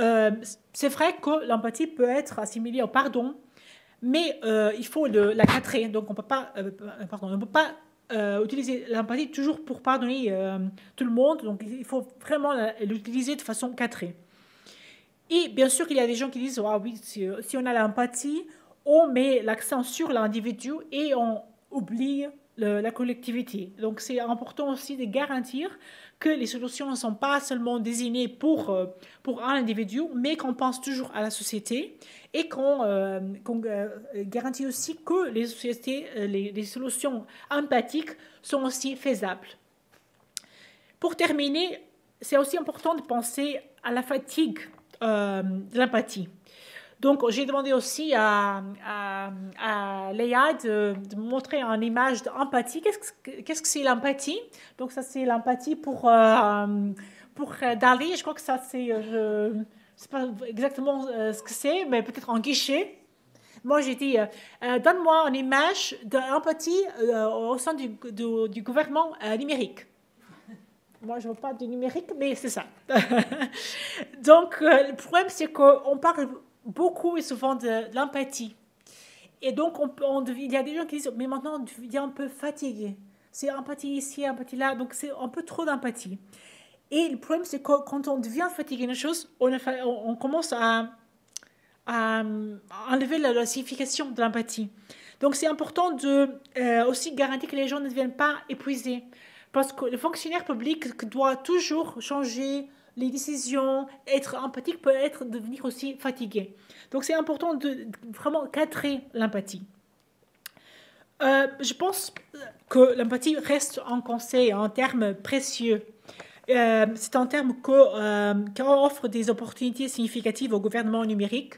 c'est vrai que l'empathie peut être assimilée au pardon, mais il faut la cadrer. Donc, on ne peut pas utiliser l'empathie toujours pour pardonner tout le monde. Donc, il faut vraiment l'utiliser de façon cadrée. Et bien sûr qu'il y a des gens qui disent, ah oui, si on a l'empathie, on met l'accent sur l'individu et on oublie la collectivité. Donc, c'est important aussi de garantir que les solutions ne sont pas seulement désignées pour un individu, mais qu'on pense toujours à la société et qu'on garantit aussi que les solutions empathiques sont aussi faisables. Pour terminer, c'est aussi important de penser à la fatigue de l'empathie. Donc, j'ai demandé aussi à Léa de montrer une image d'empathie. Qu'est-ce que c'est l'empathie? Donc, ça, c'est l'empathie pour Dali. Je crois que ça, c'est... je ne sais pas exactement ce que c'est, mais peut-être en guichet. Moi, j'ai dit, donne-moi une image d'empathie au sein du gouvernement numérique. Moi, je ne veux pas du numérique, mais c'est ça. Donc, le problème, c'est qu'on parle beaucoup et souvent de l'empathie. Et donc, il y a des gens qui disent, mais maintenant, on devient un peu fatigué. C'est empathie ici, empathie là, donc c'est un peu trop d'empathie. Et le problème, c'est que quand on devient fatigué d'une chose, on commence à enlever la signification de l'empathie. Donc, c'est important de aussi garantir que les gens ne deviennent pas épuisés. Parce que le fonctionnaire public doit toujours changer les décisions, être empathique peut devenir aussi fatigué. Donc c'est important de vraiment cadrer l'empathie. Je pense que l'empathie reste un conseil, un terme précieux. C'est un terme qui offre des opportunités significatives au gouvernement numérique.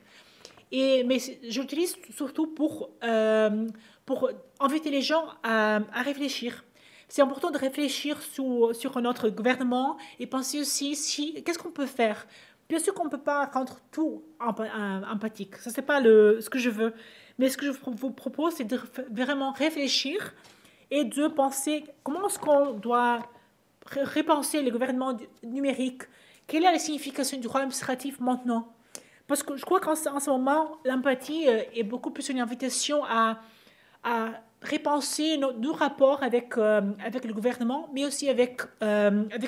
Mais j'utilise surtout pour inviter les gens à réfléchir. C'est important de réfléchir sur notre gouvernement et penser aussi qu'est-ce qu'on peut faire. Bien sûr qu'on ne peut pas rendre tout empathique. Ça, c'est pas ce que je veux. Mais ce que je vous propose, c'est de vraiment réfléchir et de penser comment est-ce qu'on doit repenser le gouvernement numérique. Quelle est la signification du droit administratif maintenant? Parce que je crois qu'en ce moment, l'empathie est beaucoup plus une invitation à repenser nos rapports avec le gouvernement, mais aussi avec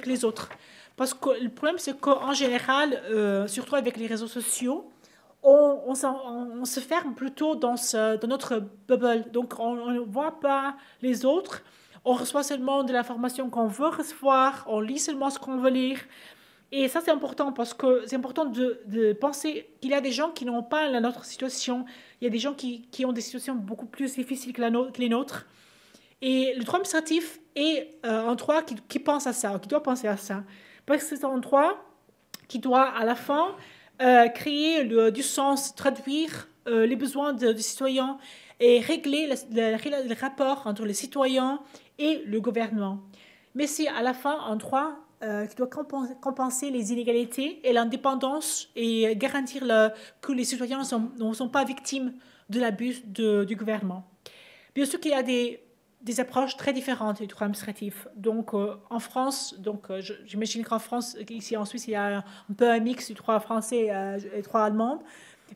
les autres. Parce que le problème, c'est qu'en général, surtout avec les réseaux sociaux, on se ferme plutôt dans notre bubble. Donc, on ne voit pas les autres. On reçoit seulement de l'information qu'on veut recevoir. On lit seulement ce qu'on veut lire. Et ça, c'est important parce que c'est important de penser qu'il y a des gens qui n'ont pas notre situation. Il y a des gens qui ont des situations beaucoup plus difficiles que les nôtres. Et le droit administratif est un droit qui pense à ça, qui doit penser à ça. Parce que c'est un droit qui doit, à la fin, créer du sens, traduire les besoins des citoyens et régler le rapport entre les citoyens et le gouvernement. Mais c'est à la fin un droit qui doit compenser les inégalités et l'indépendance et garantir que les citoyens ne sont pas victimes de l'abus du gouvernement. Bien sûr qu'il y a des approches très différentes du droit administratif. Donc, en France, j'imagine qu'en France, ici en Suisse, il y a un peu un mix du droit français et du droit allemand.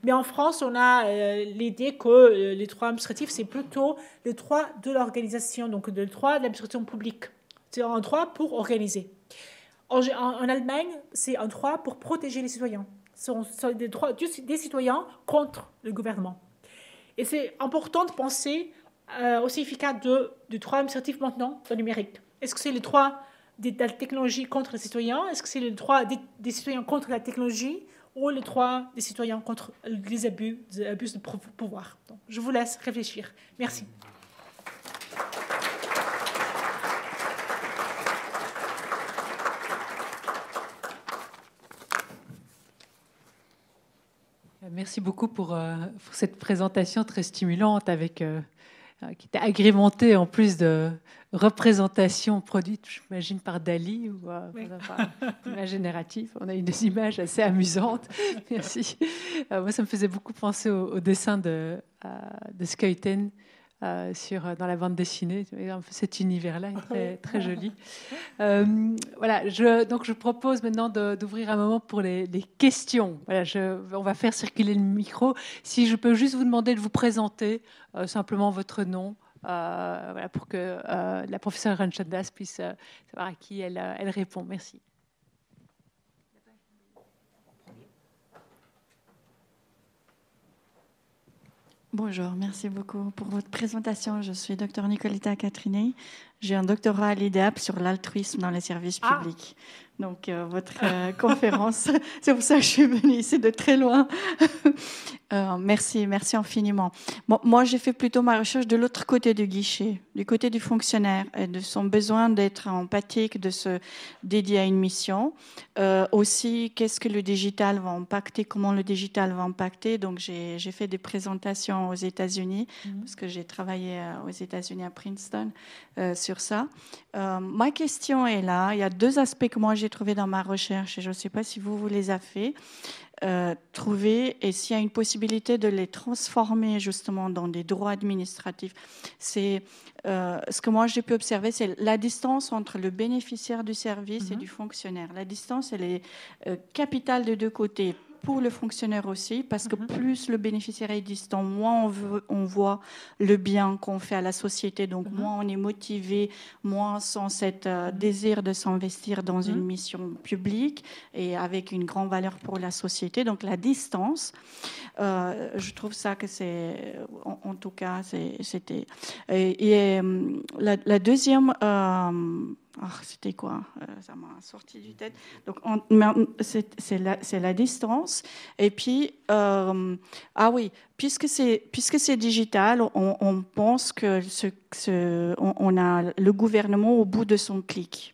Mais en France, on a l'idée que le droit administratif, c'est plutôt le droit de l'organisation, donc le droit de l'administration publique. C'est un droit pour organiser. En Allemagne, c'est un droit pour protéger les citoyens. Ce sont des droits des citoyens contre le gouvernement. Et c'est important de penser au significat du droit administratif maintenant dans le numérique. Est-ce que c'est le droit de la technologie contre les citoyens? Est-ce que c'est le droit des citoyens contre la technologie ou le droit des citoyens contre les abus de pouvoir? Donc, je vous laisse réfléchir. Merci. Merci beaucoup pour cette présentation très stimulante qui était agrémentée en plus de représentations produites, j'imagine, par Dali ou par image générative. On a eu des images assez amusantes. Merci. Moi, ça me faisait beaucoup penser au dessin de Skeuten dans la bande dessinée. Cet univers-là est très, très joli. Voilà, donc je propose maintenant d'ouvrir un moment pour les questions. Voilà, on va faire circuler le micro. Si je peux juste vous demander de vous présenter simplement votre nom, voilà, pour que la professeure Ranchandas puisse savoir à qui elle répond. Merci. Bonjour, merci beaucoup pour votre présentation. Je suis Dr Nicoletta Catrini. J'ai un doctorat à l'IDEAP sur l'altruisme dans les services publics. Donc, votre conférence, c'est pour ça que je suis venue ici de très loin. Merci infiniment. Bon, moi, j'ai fait plutôt ma recherche de l'autre côté du guichet, du côté du fonctionnaire, et de son besoin d'être empathique, de se dédier à une mission. Aussi, qu'est-ce que le digital va impacter, comment le digital va impacter. Donc, j'ai fait des présentations aux États-Unis, parce que j'ai travaillé aux États-Unis à Princeton sur ça. Ma question est là. Il y a deux aspects que moi j'ai trouvés dans ma recherche, et je ne sais pas si vous les avez fait. Trouver et s'il y a une possibilité de les transformer justement dans des droits administratifs. C'est ce que moi j'ai pu observer, c'est la distance entre le bénéficiaire du service et du fonctionnaire. La distance, elle est capitale des deux côtés. Pour le fonctionnaire aussi, parce que plus le bénéficiaire est distant, moins on voit le bien qu'on fait à la société, donc moins on est motivé, moins sans cet désir de s'investir dans une mission publique et avec une grande valeur pour la société. Donc la distance, je trouve ça que c'est, en tout cas, c'était... Et la deuxième... c'était quoi? Ça m'a sorti du tête. Donc, c'est la distance. Et puis, oui, puisque c'est digital, on pense que on a le gouvernement au bout de son clic.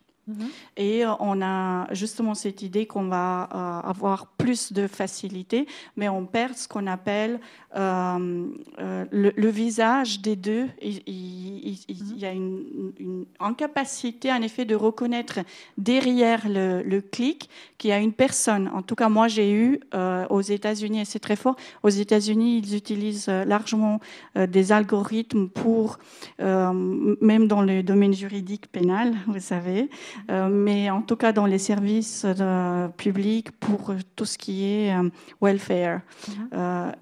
Et on a justement cette idée qu'on va avoir plus de facilité, mais on perd ce qu'on appelle le visage des deux. Il y a une incapacité, en effet, de reconnaître derrière le clic qu'il y a une personne. En tout cas, moi, j'ai eu aux États-Unis, et c'est très fort, aux États-Unis, ils utilisent largement des algorithmes pour, même dans le domaine juridique pénal, vous savez, mais en tout cas dans les services publics pour tout ce qui est welfare.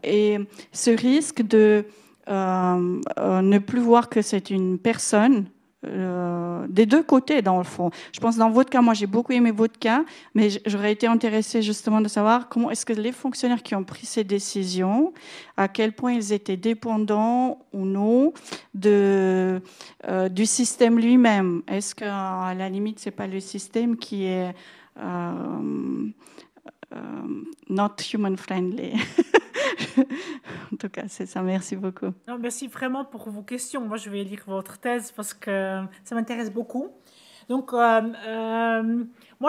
Et ce risque de ne plus voir que c'est une personne des deux côtés, dans le fond. Je pense dans votre cas, moi j'ai beaucoup aimé votre cas, mais j'aurais été intéressée justement de savoir comment est-ce que les fonctionnaires qui ont pris ces décisions, à quel point ils étaient dépendants ou non du système lui-même. Est-ce qu'à la limite, c'est pas le système qui est not human friendly? En tout cas, c'est ça. Merci beaucoup. Non, merci vraiment pour vos questions. Moi, je vais lire votre thèse parce que ça m'intéresse beaucoup. Donc, moi,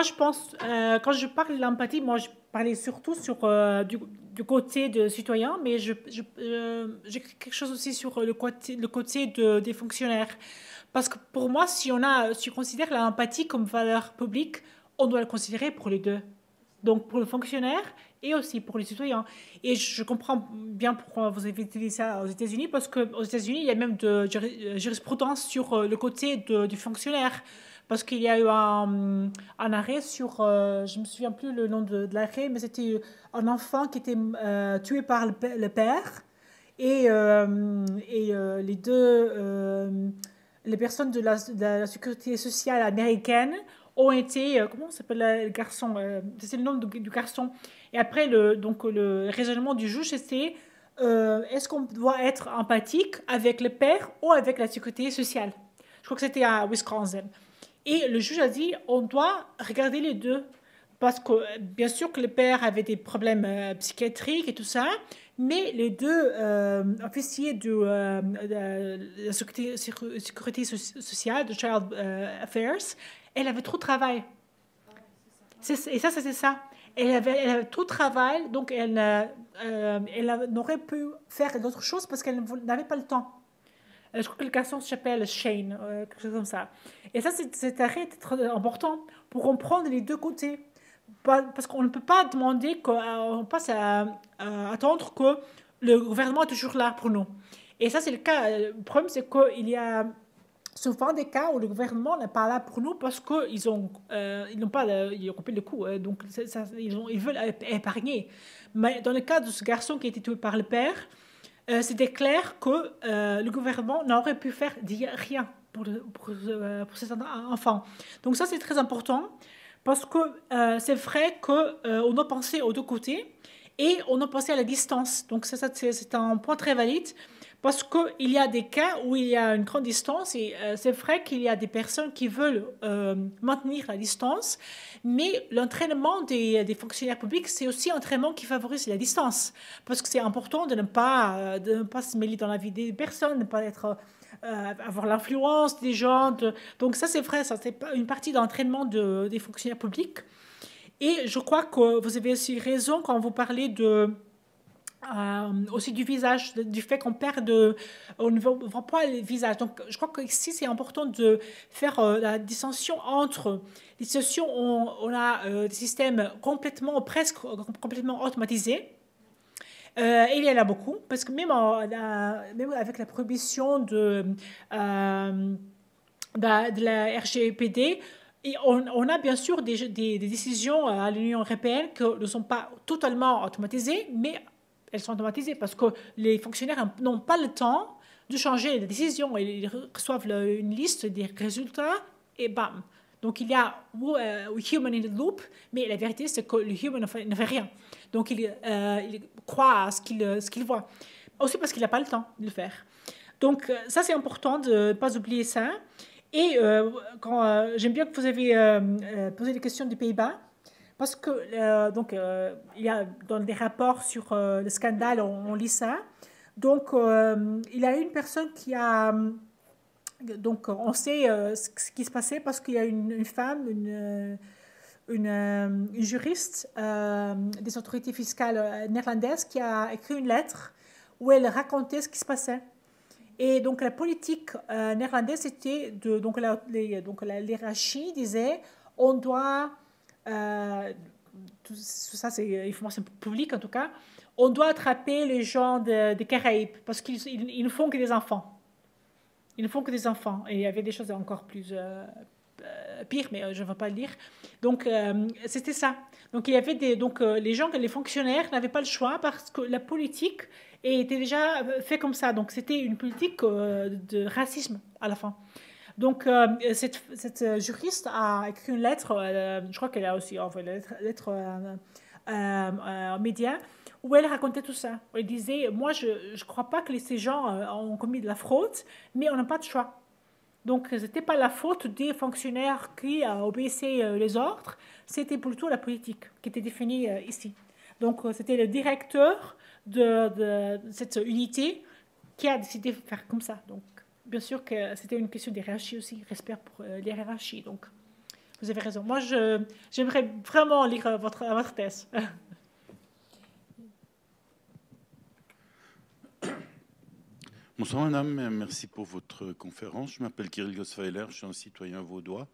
je pense, quand je parle de l'empathie, moi, je parlais surtout sur du côté de citoyen, mais j'ai quelque chose aussi sur le côté des fonctionnaires. Parce que pour moi, si on considère l'empathie comme valeur publique, on doit le considérer pour les deux. Donc, pour le fonctionnaire et aussi pour les citoyens. Et je comprends bien pourquoi vous avez utilisé ça aux États-Unis, parce qu'aux États-Unis, il y a même de jurisprudence sur le côté du fonctionnaire. Parce qu'il y a eu un arrêt sur, je ne me souviens plus le nom de l'arrêt, mais c'était un enfant qui était tué par le père. Et les deux les personnes de la sécurité sociale américaine ont été, comment s'appelle le garçon, c'est le nom du garçon. Et après, le raisonnement du juge, c'était est-ce qu'on doit être empathique avec le père ou avec la sécurité sociale? Je crois que c'était à Wisconsin. Et le juge a dit on doit regarder les deux. Parce que bien sûr que le père avait des problèmes psychiatriques et tout ça, mais les deux officiers de la sécurité sociale, de Child Affairs, elle avait trop de travail. Et ça, c'était ça. Elle avait trop de travail, donc elle n'aurait pu faire d'autres choses parce qu'elle n'avait pas le temps. Je crois que le garçon s'appelle Shane, quelque chose comme ça. Et ça, cet arrêt est très important pour comprendre les deux côtés. Parce qu'on ne peut pas demander qu'on passe à attendre que le gouvernement est toujours là pour nous. Et ça, c'est le cas. Le problème, c'est qu'il y a souvent des cas où le gouvernement n'est pas là pour nous parce qu'ils n'ont pas ils ont coupé le coup. Donc, ils veulent épargner. Mais dans le cas de ce garçon qui a été tué par le père, c'était clair que le gouvernement n'aurait pu faire rien pour cet enfant. Donc ça, c'est très important parce que c'est vrai qu'on a pensé aux deux côtés et on a pensé à la distance. Donc c'est un point très valide parce qu'il y a des cas où il y a une grande distance et c'est vrai qu'il y a des personnes qui veulent maintenir la distance, mais l'entraînement des fonctionnaires publics, c'est aussi un entraînement qui favorise la distance parce que c'est important de ne pas se mêler dans la vie des personnes, de ne pas avoir l'influence des gens. Donc ça, c'est vrai, ça, c'est une partie d'entraînement des fonctionnaires publics. Et je crois que vous avez aussi raison quand vous parlez aussi du visage, du fait on ne voit pas le visage. Donc, je crois qu'ici, c'est important de faire la distinction entre les situations où on a des systèmes presque complètement automatisés. Il y en a beaucoup, parce que même avec la prohibition de la RGPD, et on a bien sûr des décisions à l'Union européenne qui ne sont pas totalement automatisées, mais elles sont automatisées parce que les fonctionnaires n'ont pas le temps de changer les décisions. Ils reçoivent une liste des résultats et bam. Donc il y a human in the loop, mais la vérité c'est que le human ne fait rien. Donc il croit à ce qu'il voit. Aussi parce qu'il n'a pas le temps de le faire. Donc ça c'est important de ne pas oublier ça. Et j'aime bien que vous avez posé des questions des Pays-Bas. Parce que il y a dans des rapports sur le scandale, on lit ça. Donc il y a une personne qui a donc on sait ce qui se passait parce qu'il y a une femme, une juriste des autorités fiscales néerlandaises qui a écrit une lettre où elle racontait ce qui se passait. Et donc la politique néerlandaise c'était donc la hiérarchie disait on doit tout ça, c'est information publique en tout cas. On doit attraper les gens des Caraïbes parce qu'ils ne font que des enfants. Ils ne font que des enfants. Et il y avait des choses encore plus pires, mais je ne vais pas le dire. Donc, c'était ça. Donc, il y avait les fonctionnaires n'avaient pas le choix parce que la politique était déjà faite comme ça. Donc, c'était une politique de racisme à la fin. Donc, cette juriste a écrit une lettre, je crois qu'elle a aussi envoyé une lettre aux médias, où elle racontait tout ça. Elle disait, moi, je ne crois pas que ces gens ont commis de la fraude, mais on n'a pas de choix. Donc, ce n'était pas la faute des fonctionnaires qui obéissaient les ordres, c'était plutôt la politique qui était définie ici. Donc, c'était le directeur de cette unité qui a décidé de faire comme ça. Donc, bien sûr que c'était une question des hiérarchies aussi, respect pour les hiérarchies. Donc, vous avez raison. Moi, j'aimerais vraiment lire votre thèse. Bonsoir madame, merci pour votre conférence. Je m'appelle Kirill Gosweiler, je suis un citoyen vaudois,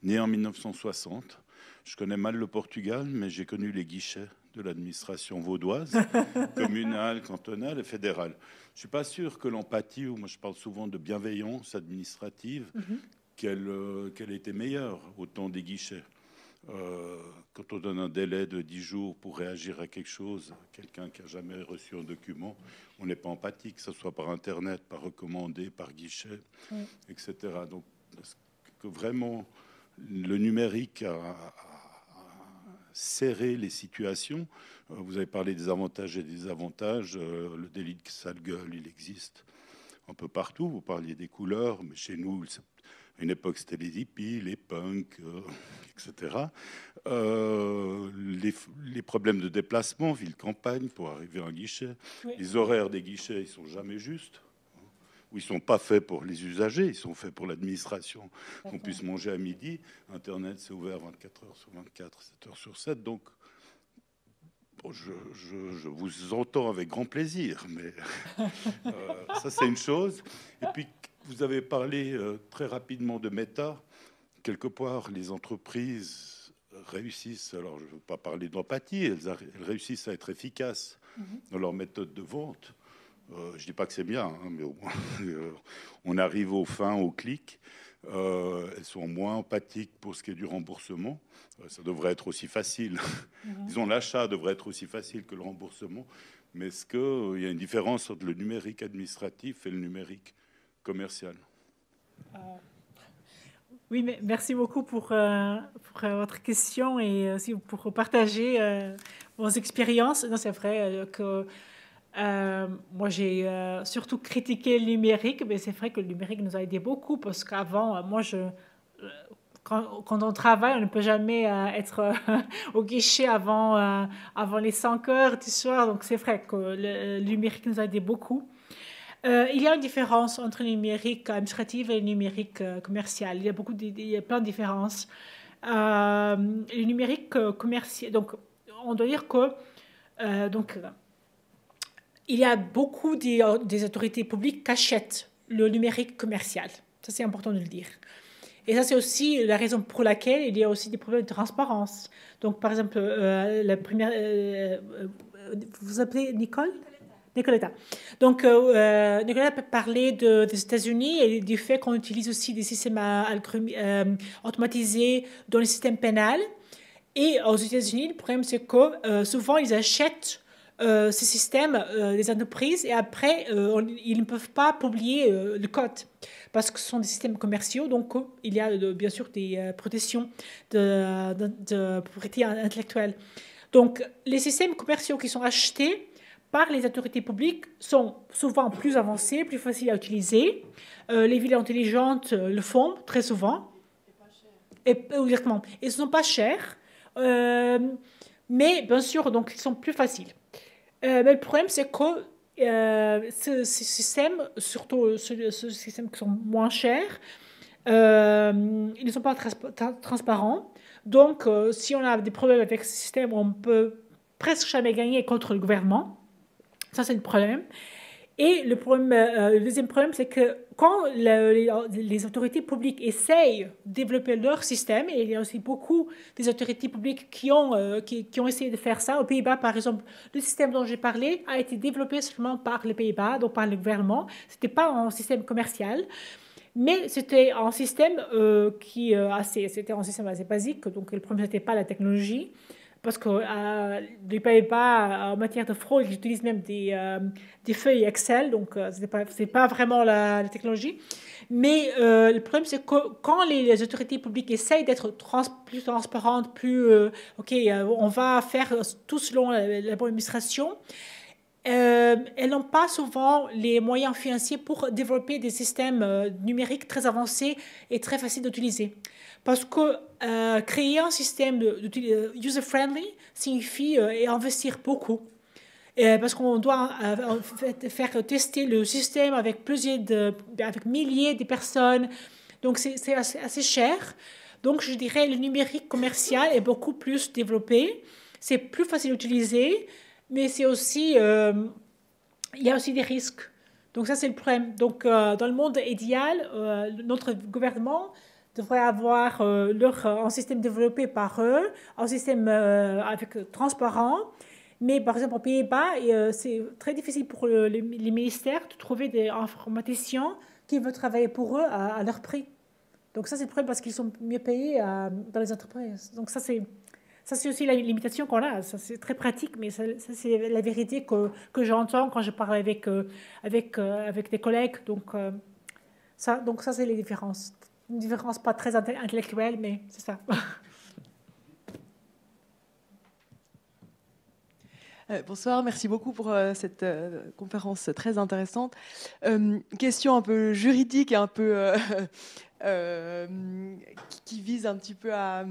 né en 1960. Je connais mal le Portugal, mais j'ai connu les guichets de l'administration vaudoise, communale, cantonale et fédérale. Je ne suis pas sûr que l'empathie, ou moi je parle souvent de bienveillance administrative, qu'elle était meilleure au temps des guichets. Quand on donne un délai de 10 jours pour réagir à quelque chose, quelqu'un qui n'a jamais reçu un document, on n'est pas empathique, que ce soit par Internet, par recommandé, par guichet, etc. Donc, est-ce que vraiment le numérique a serré les situations? Vous avez parlé des avantages et des désavantages. Le délit de sale gueule, il existe un peu partout. Vous parliez des couleurs, mais chez nous, à une époque, c'était les hippies, les punks, etc. Les problèmes de déplacement, ville-campagne, pour arriver à un guichet. Oui. Les horaires des guichets, ils sont jamais justes. Ou ils sont pas faits pour les usagers, ils sont faits pour l'administration. Qu'on puisse manger à midi. Internet, c'est ouvert 24 heures sur 24, 7 heures sur 7. Donc, bon, je vous entends avec grand plaisir, mais ça, c'est une chose. Et puis, vous avez parlé très rapidement de méta. Quelque part, les entreprises réussissent, alors je ne veux pas parler d'empathie, elles réussissent à être efficaces dans leur méthode de vente. Je ne dis pas que c'est bien, hein, mais au moins, on arrive au fin, au clic. Elles sont moins empathiques pour ce qui est du remboursement. Ça devrait être aussi facile. Disons, l'achat devrait être aussi facile que le remboursement. Mais est-ce qu'il y a une différence entre le numérique administratif et le numérique commercial? Oui, mais merci beaucoup pour votre question et aussi pour partager vos expériences. Non, c'est vrai que moi, j'ai surtout critiqué le numérique, mais c'est vrai que le numérique nous a aidé beaucoup parce qu'avant, moi, quand on travaille, on ne peut jamais être au guichet avant les 5 heures du soir. Donc, c'est vrai que le numérique nous a aidé beaucoup. Il y a une différence entre le numérique administratif et le numérique commercial. Il y a plein de différences. Le numérique commercial, donc, on doit dire que il y a beaucoup des autorités publiques qui achètent le numérique commercial. Ça, c'est important de le dire. Et ça, c'est aussi la raison pour laquelle il y a aussi des problèmes de transparence. Donc, par exemple, la première... vous vous appelez Nicole? Nicoletta. Donc, Nicoletta peut parler des États-Unis et du fait qu'on utilise aussi des systèmes automatisés dans le système pénal. Et aux États-Unis, le problème, c'est que souvent, ils achètent ces systèmes des entreprises et après, ils ne peuvent pas publier le code parce que ce sont des systèmes commerciaux. Donc, il y a bien sûr des protections de propriété intellectuelle. Donc, les systèmes commerciaux qui sont achetés par les autorités publiques sont souvent plus avancés, plus faciles à utiliser. Les villes intelligentes le font très souvent. Et pas cher. Exactement. Ils ne sont pas chers, mais bien sûr, donc, ils sont plus faciles. Mais le problème, c'est que ces systèmes, surtout ces systèmes qui sont moins chers, ils ne sont pas transparents. Donc, si on a des problèmes avec ce système, on peut presque jamais gagner contre le gouvernement. Ça, c'est le problème. Et le deuxième problème, c'est que quand les autorités publiques essayent de développer leur système, et il y a aussi beaucoup des autorités publiques qui ont essayé de faire ça. Aux Pays-Bas, par exemple, le système dont j'ai parlé a été développé seulement par les Pays-Bas, donc par le gouvernement. Ce n'était pas un système commercial, mais c'était un système c'était un système assez basique. Donc, le problème, ce n'était pas la technologie. Parce que les Pays-Bas, en matière de fraude, ils utilisent même des feuilles Excel, donc c'est pas vraiment la technologie. Mais le problème, c'est que quand les autorités publiques essayent d'être plus transparentes, on va faire tout selon la bonne administration, elles n'ont pas souvent les moyens financiers pour développer des systèmes numériques très avancés et très faciles d'utiliser. Parce que créer un système user-friendly signifie investir beaucoup. Parce qu'on doit faire tester le système avec milliers de personnes. Donc, c'est assez cher. Donc, je dirais le numérique commercial est beaucoup plus développé. C'est plus facile d'utiliser, mais c'est aussi, il y a aussi des risques. Donc, ça, c'est le problème. Donc, dans le monde idéal, notre gouvernement devraient avoir un système développé par eux, un système transparent. Mais par exemple, aux Pays-Bas, c'est très difficile pour les ministères de trouver des informaticiens qui veulent travailler pour eux à leur prix. Donc ça, c'est le problème parce qu'ils sont mieux payés dans les entreprises. Donc ça, c'est aussi la limitation qu'on a. Ça, c'est très pratique, mais ça c'est la vérité que j'entends quand je parle avec des collègues. Donc ça, c'est les différences. Une différence pas très intellectuelle, mais c'est ça. Bonsoir, merci beaucoup pour cette conférence très intéressante. Question un peu juridique et un peu qui vise un petit peu à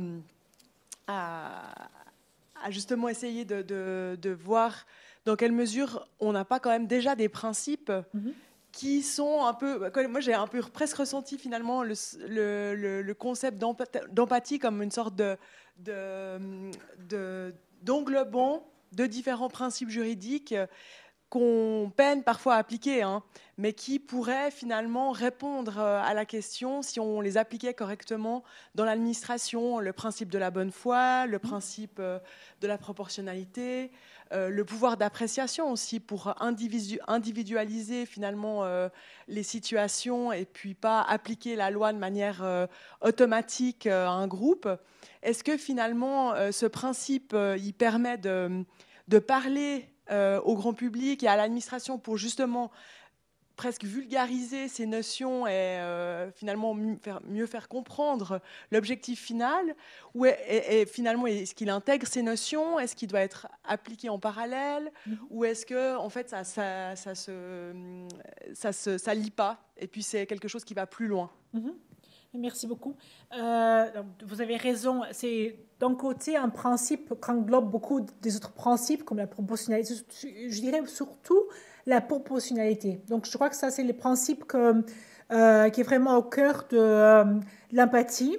justement essayer de voir dans quelle mesure on n'a pas quand même déjà des principes qui sont un peu... Moi, j'ai un peu presque ressenti finalement le concept d'empathie comme une sorte d'englobant de différents principes juridiques qu'on peine parfois à appliquer, hein, mais qui pourraient finalement répondre à la question si on les appliquait correctement dans l'administration, le principe de la bonne foi, le principe de la proportionnalité, le pouvoir d'appréciation aussi pour individualiser finalement les situations et puis pas appliquer la loi de manière automatique à un groupe. Est-ce que finalement ce principe il permet de parler au grand public et à l'administration pour justement presque vulgariser ces notions et finalement mieux faire comprendre l'objectif final, ou finalement est-ce qu'il intègre ces notions, est-ce qu'il doit être appliqué en parallèle, ou est-ce que en fait ça lie pas et puis c'est quelque chose qui va plus loin. Merci beaucoup. Vous avez raison. C'est d'un côté un principe qui englobe beaucoup des autres principes comme la proportionnalité. Je dirais surtout la proportionnalité. Donc je crois que ça c'est le principe qui est vraiment au cœur de l'empathie.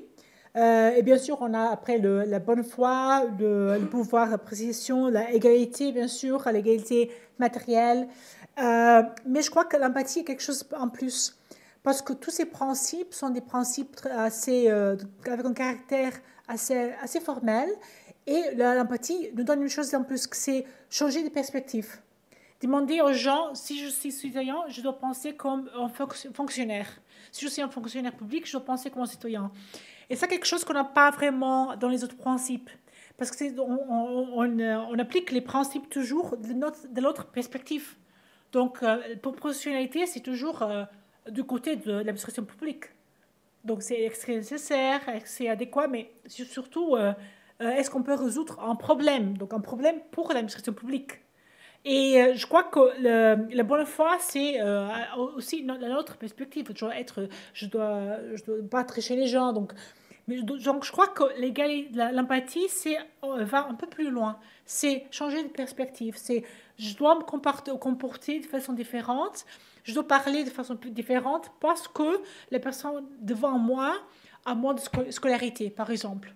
Et bien sûr on a après la bonne foi, le pouvoir d'appréciation, l'égalité bien sûr, l'égalité matérielle. Mais je crois que l'empathie est quelque chose en plus. Parce que tous ces principes sont des principes avec un caractère assez formel. Et l'empathie nous donne une chose en plus, que c'est changer de perspective. Demander aux gens, si je suis citoyen, je dois penser comme un fonctionnaire. Si je suis un fonctionnaire public, je dois penser comme un citoyen. Et ça, c'est quelque chose qu'on n'a pas vraiment dans les autres principes. Parce qu'on applique les principes toujours de l'autre perspective. Donc, la proportionnalité, c'est toujours... du côté de l'administration publique. Donc c'est nécessaire, c'est adéquat, mais surtout, est-ce qu'on peut résoudre un problème? Donc un problème pour l'administration publique. Et je crois que la bonne foi, c'est aussi notre perspective. Je dois pas tricher les gens. Donc je crois que l'empathie, va un peu plus loin. C'est changer de perspective. Je dois me comporter de façon différente. Je dois parler de façon plus différente parce que la personne devant moi a moins de scolarité, par exemple.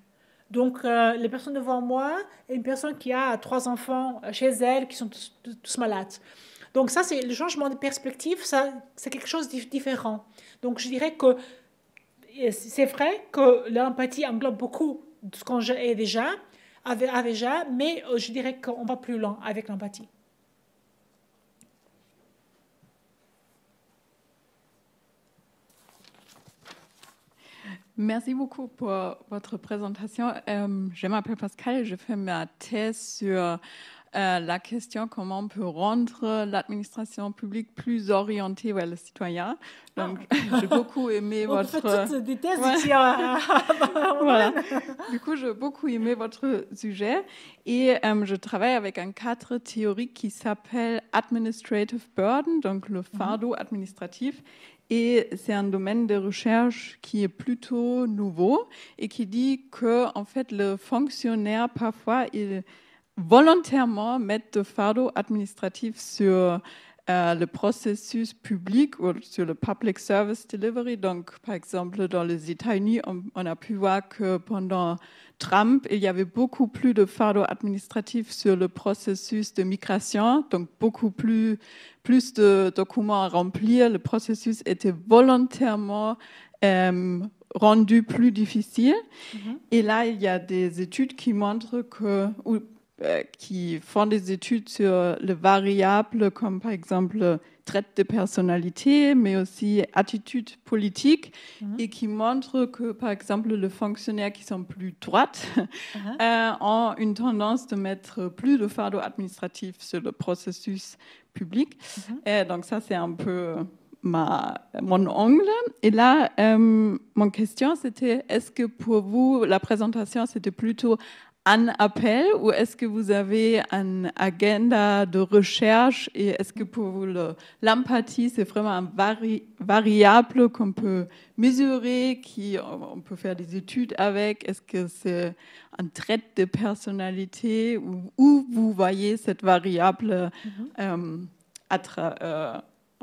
Donc, la personne devant moi est une personne qui a 3 enfants chez elle qui sont tous malades. Donc ça, c'est le changement de perspective, c'est quelque chose de différent. Donc, je dirais que c'est vrai que l'empathie englobe beaucoup de ce qu'on a déjà, mais je dirais qu'on va plus loin avec l'empathie. Merci beaucoup pour votre présentation. Je m'appelle Pascal, je fais ma thèse sur la question comment on peut rendre l'administration publique plus orientée vers le citoyen. Donc, j'ai beaucoup aimé votre... On fait toutes des thèses ici. Voilà. Du coup, j'ai beaucoup aimé votre sujet et je travaille avec un cadre théorique qui s'appelle Administrative Burden, donc le fardeau administratif. Et c'est un domaine de recherche qui est plutôt nouveau et qui dit que, en fait, le fonctionnaire, parfois, il volontairement met de fardeau administratif sur le processus public ou sur le public service delivery. Donc, par exemple, dans les États-Unis, on a pu voir que pendant Trump, il y avait beaucoup plus de fardeau administratif sur le processus de migration, donc beaucoup plus de documents à remplir. Le processus était volontairement rendu plus difficile. Et là, il y a des études qui montrent que, qui font des études sur les variables comme par exemple trait de personnalité, mais aussi attitude politique, et qui montrent que par exemple les fonctionnaires qui sont plus droites ont une tendance de mettre plus de fardeau administratif sur le processus public. Et donc ça, c'est un peu mon angle. Et là, mon question, c'était, est-ce que pour vous, la présentation, c'était plutôt un appel ou est-ce que vous avez une agenda de recherche et est-ce que pour vous, l'empathie, c'est vraiment un variable qu'on peut mesurer, on peut faire des études avec? Est-ce que c'est un trait de personnalité où vous voyez cette variable en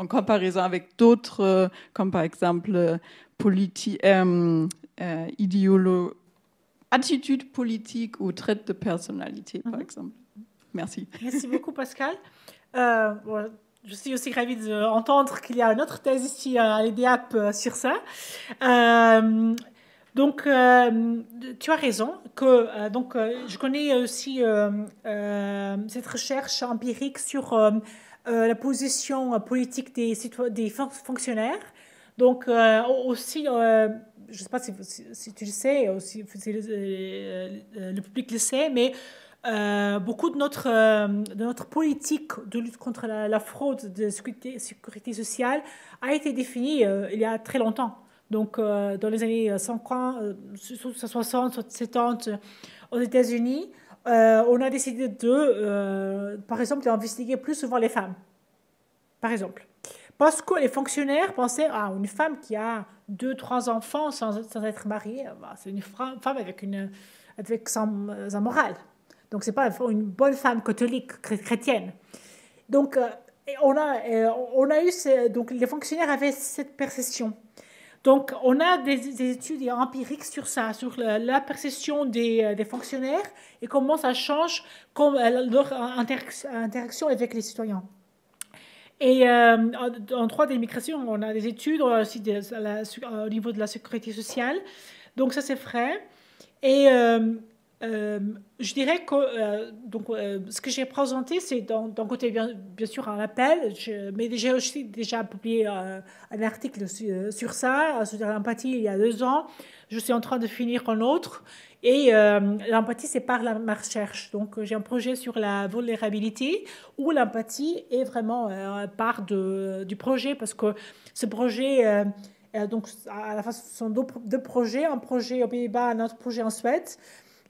comparaison avec d'autres, comme par exemple attitude politique ou trait de personnalité, par exemple. Merci. Merci beaucoup, Pascal. Je suis aussi ravie d'entendre qu'il y a une autre thèse ici à l'EDAP sur ça. Donc, tu as raison. Je connais aussi cette recherche empirique sur la position politique des fonctionnaires. Donc, aussi, je ne sais pas si tu le sais, si le public le sait, mais beaucoup de notre politique de lutte contre la fraude de sécurité sociale a été définie il y a très longtemps. Donc, dans les années 50, 60, 70, aux États-Unis, on a décidé par exemple, d'investiguer plus souvent les femmes, par exemple. Parce que les fonctionnaires pensaient une femme qui a 2-3 enfants sans être mariée, c'est une femme avec sa morale. Donc, ce n'est pas une bonne femme catholique, chrétienne. Donc, on a eu donc, les fonctionnaires avaient cette perception. Donc, on a des études empiriques sur ça, sur la perception des fonctionnaires et comment ça change leur interaction avec les citoyens. Et en droit de l'immigration, on a des études, on a aussi au niveau de la sécurité sociale. Donc, ça, c'est vrai. Et je dirais que ce que j'ai présenté, c'est d'un côté, bien sûr, un appel, mais j'ai aussi déjà publié un article sur ça, sur l'empathie, il y a 2 ans. Je suis en train de finir un autre. Et l'empathie, c'est par ma recherche. Donc, j'ai un projet sur la vulnérabilité où l'empathie est vraiment part du projet parce que ce projet, donc, à la fin, ce sont 2 projets, un projet aux Pays-Bas, un autre projet en Suède.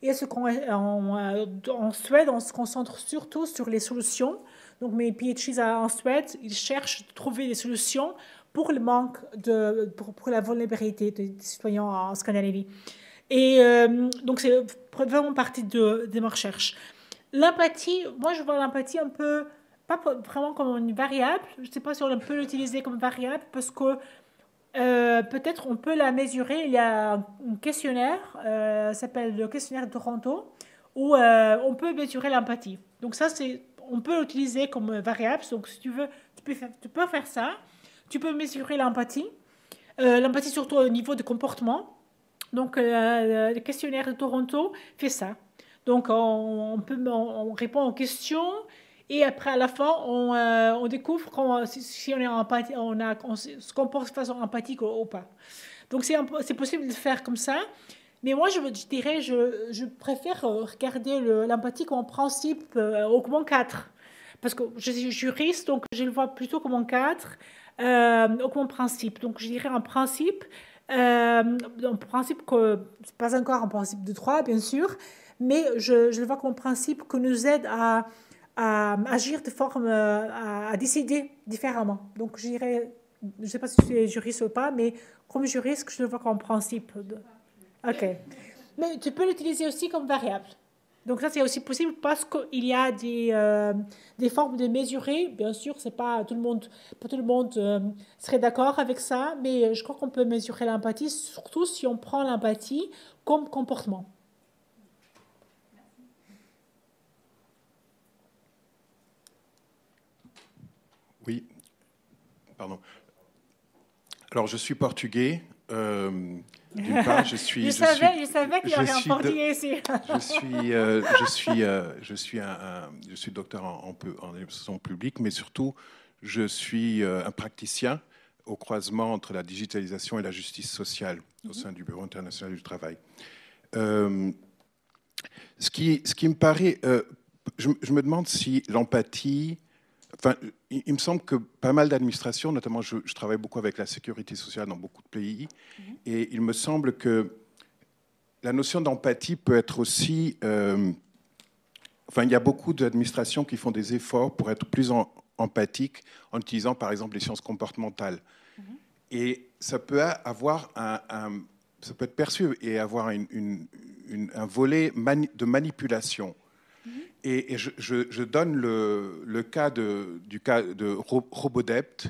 Et en Suède, on se concentre surtout sur les solutions. Donc, mes PhDs en Suède, ils cherchent à trouver des solutions pour le manque pour la vulnérabilité des citoyens en Scandinavie. Et donc, c'est vraiment partie de ma recherche. L'empathie, moi, je vois l'empathie un peu, pas vraiment comme une variable. Je ne sais pas si on peut l'utiliser comme variable parce que peut-être on peut la mesurer. Il y a un questionnaire, ça s'appelle le questionnaire de Toronto, où on peut mesurer l'empathie. Donc ça, on peut l'utiliser comme variable. Donc si tu veux, tu peux faire ça. Tu peux mesurer l'empathie. L'empathie surtout au niveau du comportement. Donc le questionnaire de Toronto fait ça. Donc on répond aux questions. Et après, à la fin, on découvre si on est empathique, on se comporte de façon empathique ou pas. Donc, c'est possible de le faire comme ça. Mais moi, je dirais, je préfère regarder l'empathie comme principe ou comme en 4. Parce que je suis juriste, donc je le vois plutôt comme en 4 ou comme en principe. Donc, je dirais un principe que c'est pas encore un principe de 3, bien sûr, mais je le vois comme un principe qui nous aide à agir de forme, à décider différemment. Donc, je dirais, je ne sais pas si tu es juriste ou pas, mais comme juriste, je le vois comme principe. OK. Mais tu peux l'utiliser aussi comme variable. Donc, ça, c'est aussi possible parce qu'il y a des formes de mesurer. Bien sûr, pas tout le monde serait d'accord avec ça, mais je crois qu'on peut mesurer l'empathie, surtout si on prend l'empathie comme comportement. Oui, pardon. Alors, je suis portugais. D'une part, je suis... Je savais qu'il y aurait un portugais ici. Je suis docteur en administration publique, mais surtout, je suis un praticien au croisement entre la digitalisation et la justice sociale au sein du Bureau international du travail. Ce qui me paraît... je me demande si l'empathie... Enfin, il me semble que pas mal d'administrations, notamment je travaille beaucoup avec la sécurité sociale dans beaucoup de pays, et il me semble que la notion d'empathie peut être aussi... enfin, il y a beaucoup d'administrations qui font des efforts pour être plus empathiques en utilisant, par exemple, les sciences comportementales. Et ça peut avoir ça peut être perçu et avoir un volet de manipulation. Et je donne le cas de Robodebt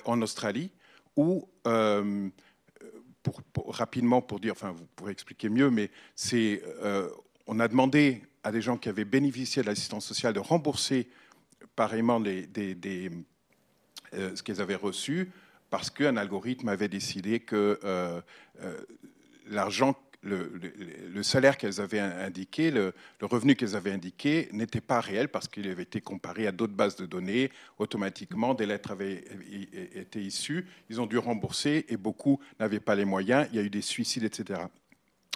en Australie, où, rapidement pour dire, enfin vous pourrez expliquer mieux, mais on a demandé à des gens qui avaient bénéficié de l'assistance sociale de rembourser pareillement ce qu'ils avaient reçu, parce qu'un algorithme avait décidé que l'argent, le salaire qu'elles avaient indiqué, le revenu qu'elles avaient indiqué n'était pas réel parce qu'il avait été comparé à d'autres bases de données. Automatiquement, des lettres avaient été issues. Ils ont dû rembourser et beaucoup n'avaient pas les moyens. Il y a eu des suicides, etc.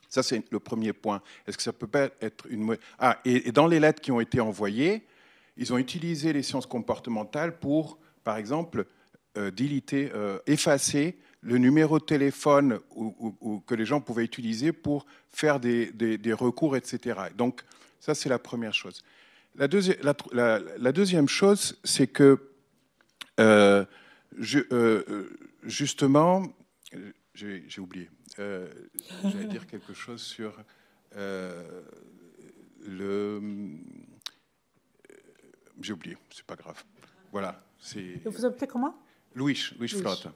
Ça, c'est le premier point. Est-ce que ça peut pas être une... Ah, et dans les lettres qui ont été envoyées, ils ont utilisé les sciences comportementales pour, par exemple, effacer le numéro de téléphone que les gens pouvaient utiliser pour faire des recours, etc. Donc, ça, c'est la première chose. La deuxième chose, c'est que, justement, j'ai oublié. J'allais dire quelque chose sur j'ai oublié, c'est pas grave. Voilà. Vous appelez comment? Louis Flotte.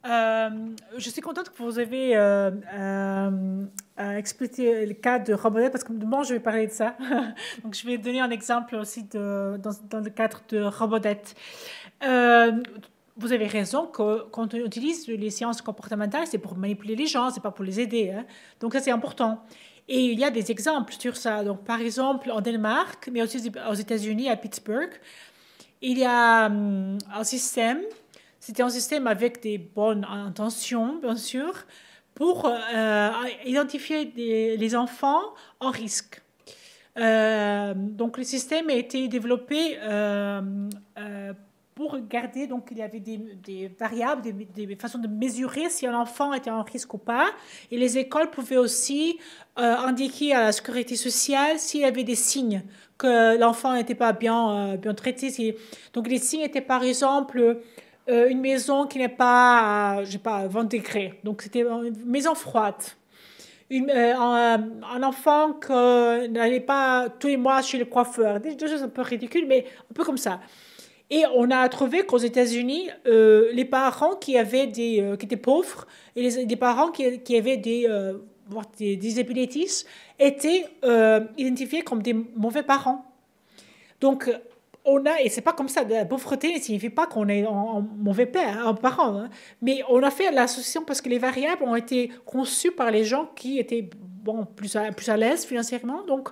Je suis contente que vous avez expliqué le cas de Robodebt parce que demain je vais parler de ça. Donc je vais donner un exemple aussi dans le cadre de Robodebt. Vous avez raison que quand on utilise les sciences comportementales, c'est pour manipuler les gens, c'est pas pour les aider. Hein. Donc ça c'est important. Et il y a des exemples sur ça. Donc par exemple en Danemark, mais aussi aux États-Unis, à Pittsburgh, il y a un système. C'était un système avec des bonnes intentions, bien sûr, pour identifier les enfants en risque. Donc, le système a été développé pour regarder, donc il y avait des variables, des façons de mesurer si un enfant était en risque ou pas. Et les écoles pouvaient aussi indiquer à la sécurité sociale s'il y avait des signes que l'enfant n'était pas bien traité. Donc, les signes étaient par exemple... une maison qui n'est pas, je sais pas, 20 degrés. Donc, c'était une maison froide. Un enfant qui n'allait pas tous les mois chez le coiffeur. Des choses un peu ridicules, mais un peu comme ça. Et on a trouvé qu'aux États-Unis, les parents qui étaient pauvres et les parents qui avaient des disabilities étaient identifiés comme des mauvais parents. Donc, et c'est pas comme ça, la pauvreté ne signifie pas qu'on est un mauvais père, un parent, hein. Mais on a fait l'association parce que les variables ont été conçues par les gens qui étaient plus à l'aise financièrement. Donc,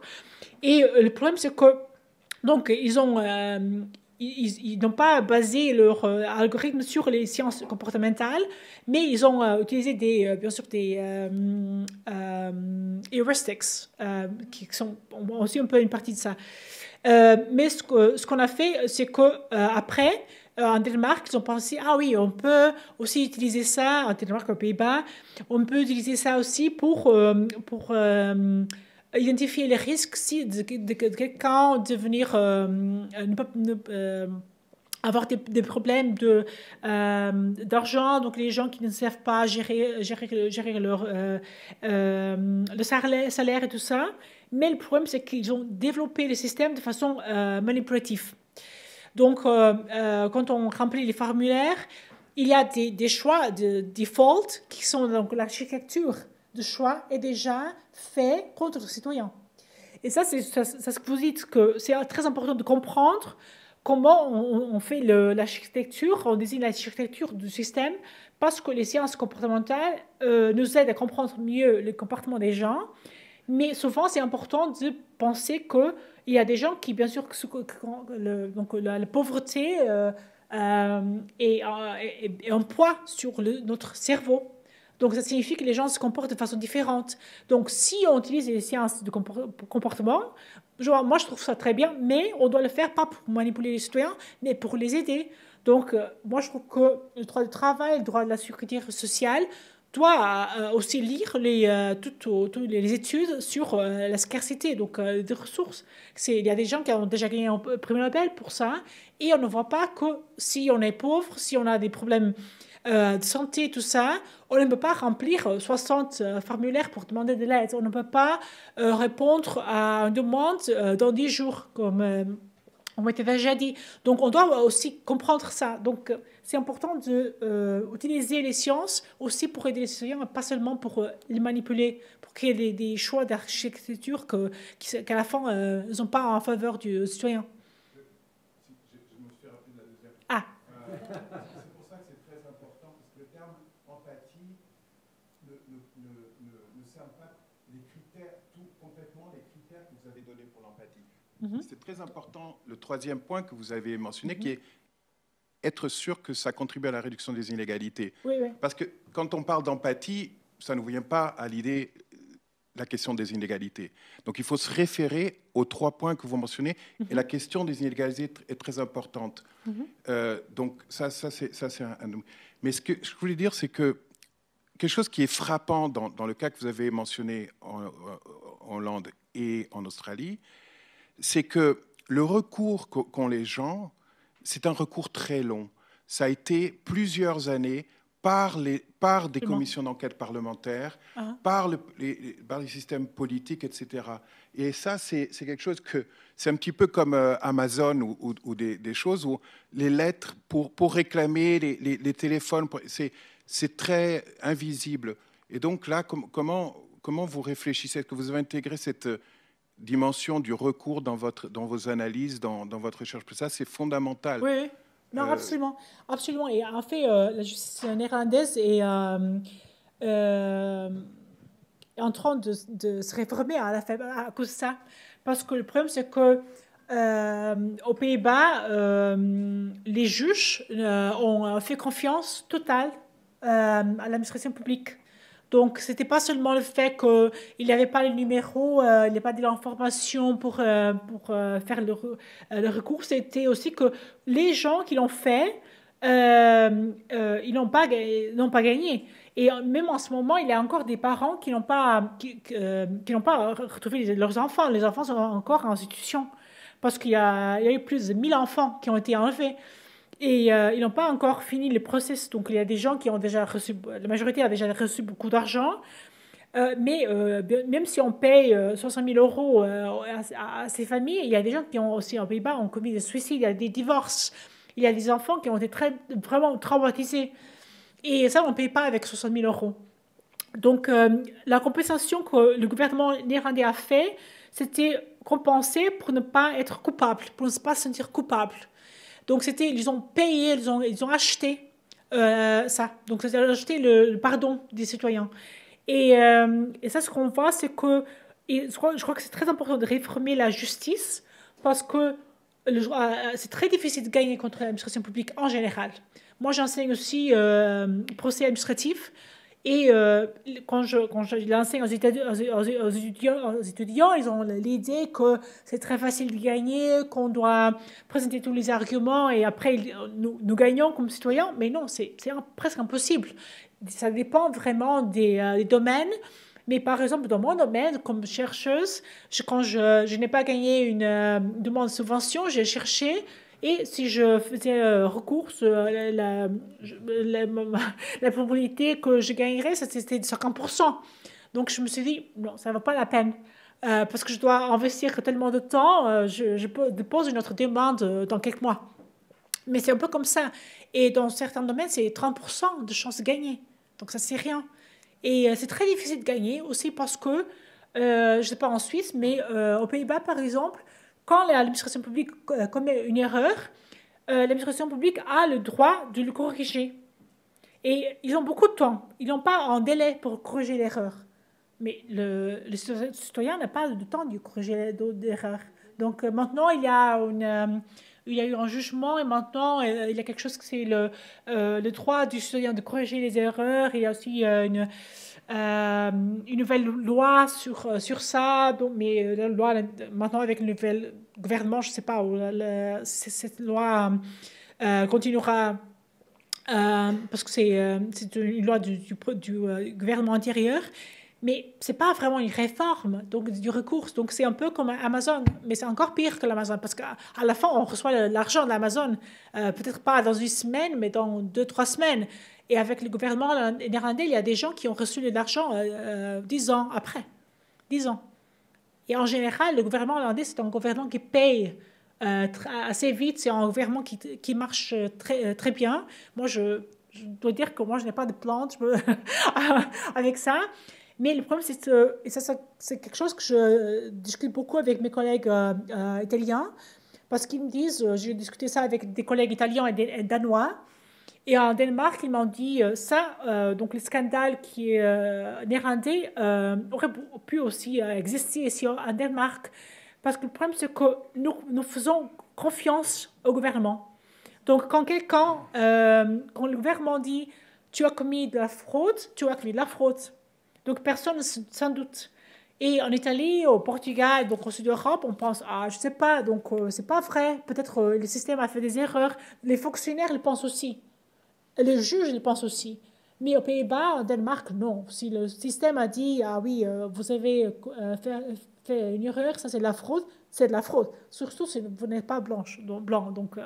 et le problème, c'est que donc, ils n'ont pas basé leur algorithme sur les sciences comportementales, mais ils ont utilisé bien sûr des heuristics, qui sont aussi un peu une partie de ça. Mais ce qu'on a fait, c'est qu'après, en Danemark, ils ont pensé, ah oui, on peut aussi utiliser ça, en Danemark, aux Pays-Bas, on peut utiliser ça aussi pour identifier les risques si de quelqu'un devenir avoir des problèmes d'argent, donc les gens qui ne savent pas gérer leur le salaire et tout ça. Mais le problème, c'est qu'ils ont développé le système de façon manipulative. Donc, quand on remplit les formulaires, il y a des choix de default qui sont donc l'architecture de choix est déjà fait contre le citoyen. Et ça, c'est ce que vous dites, que c'est très important de comprendre comment on fait l'architecture, on désigne l'architecture du système parce que les sciences comportementales nous aident à comprendre mieux le comportement des gens, mais souvent c'est important de penser qu'il y a des gens qui, bien sûr, donc la pauvreté est un poids sur notre cerveau. Donc, ça signifie que les gens se comportent de façon différente. Donc, si on utilise les sciences de comportement, moi, je trouve ça très bien, mais on doit le faire pas pour manipuler les citoyens, mais pour les aider. Donc, moi, je trouve que le droit du travail, le droit de la sécurité sociale doit aussi lire toutes les études sur la scarcité, donc des ressources. Il y a des gens qui ont déjà gagné un prix Nobel pour ça, et on ne voit pas que si on est pauvre, si on a des problèmes de santé, tout ça, on ne peut pas remplir 60 formulaires pour demander de l'aide. On ne peut pas répondre à une demande dans 10 jours, comme on m'était déjà dit. Donc, on doit aussi comprendre ça. Donc, c'est important d'utiliser les sciences aussi pour aider les citoyens, pas seulement pour les manipuler, pour qu'il y ait des choix d'architecture qu'à la fin, ils n'ont pas en faveur du citoyen. Je me suis rappelé de la deuxième. Ah. C'est pour ça que c'est très important, parce que le terme empathie ne sert pas les critères, complètement les critères que vous avez donnés pour l'empathie. C'est très important, le troisième point que vous avez mentionné, qui est être sûr que ça contribue à la réduction des inégalités. Oui. Parce que quand on parle d'empathie, ça ne vous vient pas à l'idée la question des inégalités. Donc il faut se référer aux 3 points que vous mentionnez, et la question des inégalités est très importante. Donc ça c'est un... Mais ce que je voulais dire, c'est que quelque chose qui est frappant dans le cas que vous avez mentionné en Hollande et en Australie, c'est que le recours qu'ont les gens, c'est un recours très long. Ça a été plusieurs années par des commissions d'enquête parlementaires, par les systèmes politiques, etc. Et ça, c'est quelque chose que... C'est un petit peu comme Amazon ou des choses où les lettres pour réclamer, les téléphones, c'est très invisible. Et donc là, comment vous réfléchissez? Est-ce que vous avez intégré cette dimension du recours dans vos analyses, dans votre recherche? Ça, c'est fondamental. Oui. Non, absolument. Absolument. Et en fait, la justice néerlandaise est en train de se réformer à cause de ça. Parce que le problème, c'est que aux Pays-Bas, les juges ont fait confiance totale à l'administration publique. Donc, ce n'était pas seulement le fait qu'il n'y avait pas le numéro, il n'y avait pas de l'information pour faire le recours, c'était aussi que les gens qui l'ont fait, ils n'ont pas gagné. Et même en ce moment, il y a encore des parents qui n'ont pas retrouvé leurs enfants. Les enfants sont encore en institution parce qu'il y a eu plus de 1000 enfants qui ont été enlevés. Et ils n'ont pas encore fini le process. Donc, il y a des gens qui ont déjà reçu, la majorité a déjà reçu beaucoup d'argent. Mais même si on paye 60 000 euros à ces familles, il y a des gens qui ont aussi, en Pays-Bas, ont commis des suicides, il y a des divorces, il y a des enfants qui ont été vraiment traumatisés. Et ça, on ne paye pas avec 60 000 euros. Donc, la compensation que le gouvernement néerlandais a fait, c'était compenser pour ne pas être coupable, pour ne pas se sentir coupable. Donc, ils ont payé, ils ont acheté ça. Donc, ils ont acheté le pardon des citoyens. Et ça, ce qu'on voit, c'est que je crois que c'est très important de réformer la justice parce que c'est très difficile de gagner contre l'administration publique en général. Moi, j'enseigne aussi procès administratif. Et quand je l'enseigne aux étudiants, ils ont l'idée que c'est très facile de gagner, qu'on doit présenter tous les arguments et après nous gagnons comme citoyens. Mais non, c'est presque impossible. Ça dépend vraiment des domaines. Mais par exemple, dans mon domaine, comme chercheuse, quand je n'ai pas gagné une demande de subvention, j'ai cherché. Et si je faisais recours sur la probabilité que je gagnerais, c'était de 50%. Donc, je me suis dit, non, ça ne vaut pas la peine. Parce que je dois investir tellement de temps, je dépose une autre demande dans quelques mois. Mais c'est un peu comme ça. Et dans certains domaines, c'est 30% de chance de gagner. Donc, ça, c'est rien. Et c'est très difficile de gagner aussi parce que, je ne sais pas en Suisse, mais aux Pays-Bas, par exemple, quand l'administration publique commet une erreur, l'administration publique a le droit de le corriger. Et ils ont beaucoup de temps. Ils n'ont pas un délai pour corriger l'erreur. Mais le citoyen n'a pas de temps de corriger l'erreur. Donc maintenant, il y a eu un jugement et maintenant, il y a quelque chose que c'est le droit du citoyen de corriger les erreurs. Il y a aussi une nouvelle loi sur ça. Donc, mais la loi, maintenant, avec le nouvel gouvernement, je ne sais pas, cette loi continuera... parce que c'est une loi du gouvernement antérieur, mais ce n'est pas vraiment une réforme donc, du recours. Donc c'est un peu comme Amazon, mais c'est encore pire que l'Amazon, parce qu'à la fin, on reçoit l'argent de l'Amazon, peut-être pas dans une semaine, mais dans 2-3 semaines. Et avec le gouvernement néerlandais, il y a des gens qui ont reçu de l'argent 10 ans après. 10 ans. Et en général, le gouvernement néerlandais, c'est un gouvernement qui paye assez vite, c'est un gouvernement qui marche très bien. Moi, je dois dire que moi, je n'ai pas de plainte avec ça. Mais le problème, c'est quelque chose que je discute beaucoup avec mes collègues italiens, parce qu'ils me disent, j'ai discuté ça avec des collègues italiens et danois, et en Danemark, ils m'ont dit donc le scandale qui est néerlandais aurait pu aussi exister ici en Danemark. Parce que le problème, c'est que nous faisons confiance au gouvernement. Donc, quand le gouvernement dit « tu as commis de la fraude », tu as commis de la fraude. Donc, personne ne s'en doute. Et en Italie, au Portugal, donc au sud de l'Europe, on pense « ah, je ne sais pas, donc c'est pas vrai, peut-être le système a fait des erreurs ». Les fonctionnaires le pensent aussi. Les juges le pensent aussi. Mais aux Pays-Bas, en Danemark, non. Si le système a dit « ah oui, vous avez fait une erreur, ça c'est de la fraude », c'est de la fraude. Surtout si vous n'êtes pas blanc. Donc,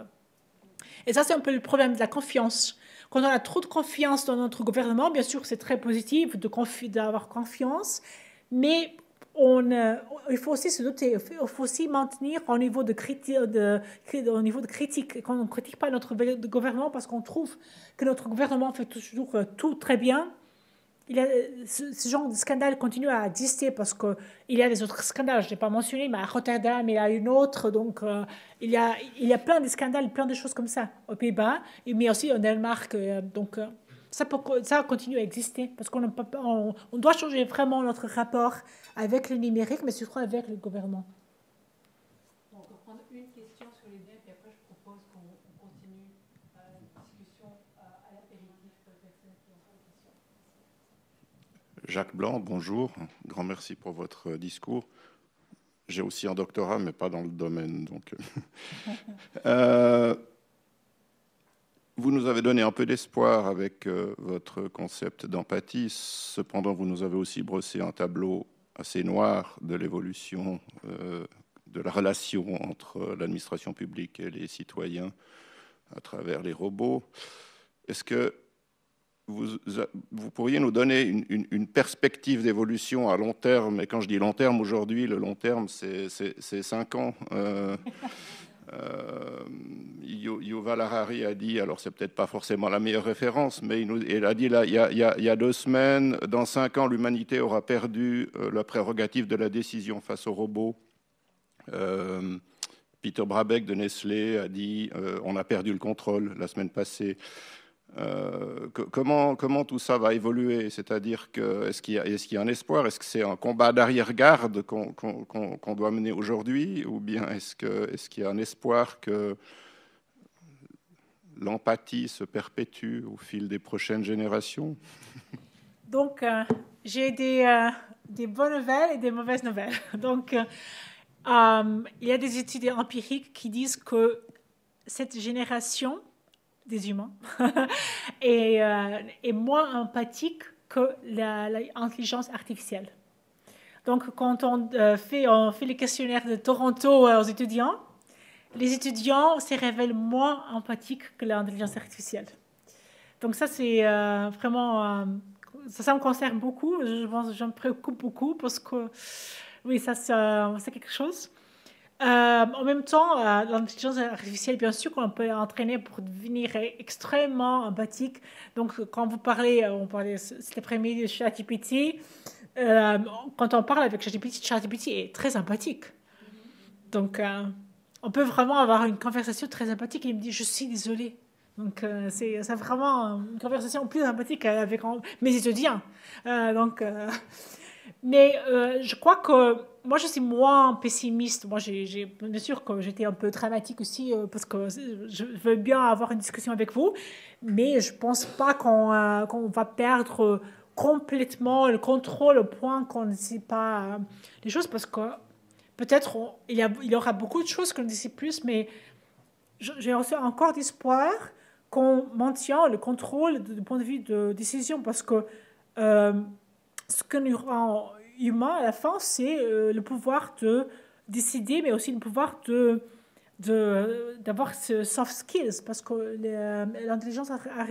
et ça, c'est un peu le problème de la confiance. Quand on a trop de confiance dans notre gouvernement, bien sûr, c'est très positif d'avoir confiance, mais il faut aussi se doter, il faut aussi maintenir au niveau de critique. Quand on ne critique pas notre gouvernement parce qu'on trouve que notre gouvernement fait toujours tout très bien, ce genre de scandale continue à exister parce qu'il y a des autres scandales, je n'ai pas mentionné, mais à Rotterdam, il y a une autre. Donc, il y a plein de scandales, plein de choses comme ça aux Pays-Bas, mais aussi au Danemark. Donc, ça continue à exister parce qu'on doit changer vraiment notre rapport avec le numérique, mais surtout avec le gouvernement. On va prendre une question sur les biens, puis après, je propose qu'on continue la discussion à l'apéritif pour les personnes qui ont des questions. Jacques Blanc, bonjour. Grand merci pour votre discours. J'ai aussi un doctorat, mais pas dans le domaine. Donc, vous nous avez donné un peu d'espoir avec votre concept d'empathie. Cependant, vous nous avez aussi brossé un tableau assez noir de l'évolution de la relation entre l'administration publique et les citoyens à travers les robots. Est-ce que vous pourriez nous donner une perspective d'évolution à long terme? Et quand je dis long terme, aujourd'hui, le long terme, c'est 5 ans. Yuval Harari a dit, alors c'est peut-être pas forcément la meilleure référence, mais il a dit là, il y a 2 semaines, dans 5 ans, l'humanité aura perdu la prérogative de la décision face aux robots. Peter Brabeck de Nestlé a dit, on a perdu le contrôle la semaine passée. Comment tout ça va évoluer? C'est-à-dire est-ce qu'il y a un espoir? Est-ce que c'est un combat d'arrière-garde qu'on doit mener aujourd'hui? Ou bien est-ce qu'il y a un espoir que l'empathie se perpétue au fil des prochaines générations? Donc, j'ai des bonnes nouvelles et des mauvaises nouvelles. Donc, il y a des études empiriques qui disent que cette génération des humains est moins empathique que l'intelligence artificielle. Donc, quand on fait le questionnaire de Toronto aux étudiants, les étudiants se révèlent moins empathiques que l'intelligence artificielle. Donc ça, c'est vraiment... ça me concerne beaucoup. Je me préoccupe beaucoup parce que, oui, ça c'est quelque chose. En même temps, l'intelligence artificielle, bien sûr, qu'on peut entraîner pour devenir extrêmement empathique. Donc, quand vous parlez, on parlait cet après-midi de ChatGPT, quand on parle avec ChatGPT est très empathique. Donc, on peut vraiment avoir une conversation très empathique. Il me dit, je suis désolée, Donc, c'est vraiment une conversation plus sympathique avec mes étudiants. Mais je crois que moi, je suis moins pessimiste. Moi, bien sûr que j'étais un peu dramatique aussi parce que je veux bien avoir une discussion avec vous, mais je ne pense pas qu'on va perdre complètement le contrôle au point qu'on ne sait pas les choses parce que peut-être il y aura beaucoup de choses qu'on ne sait plus, mais j'ai aussi encore d'espoir qu'on maintient le contrôle du point de vue de décision parce que ce que nous rend humain à la fin, c'est le pouvoir de décider, mais aussi le pouvoir d'avoir ce soft skills parce que l'intelligence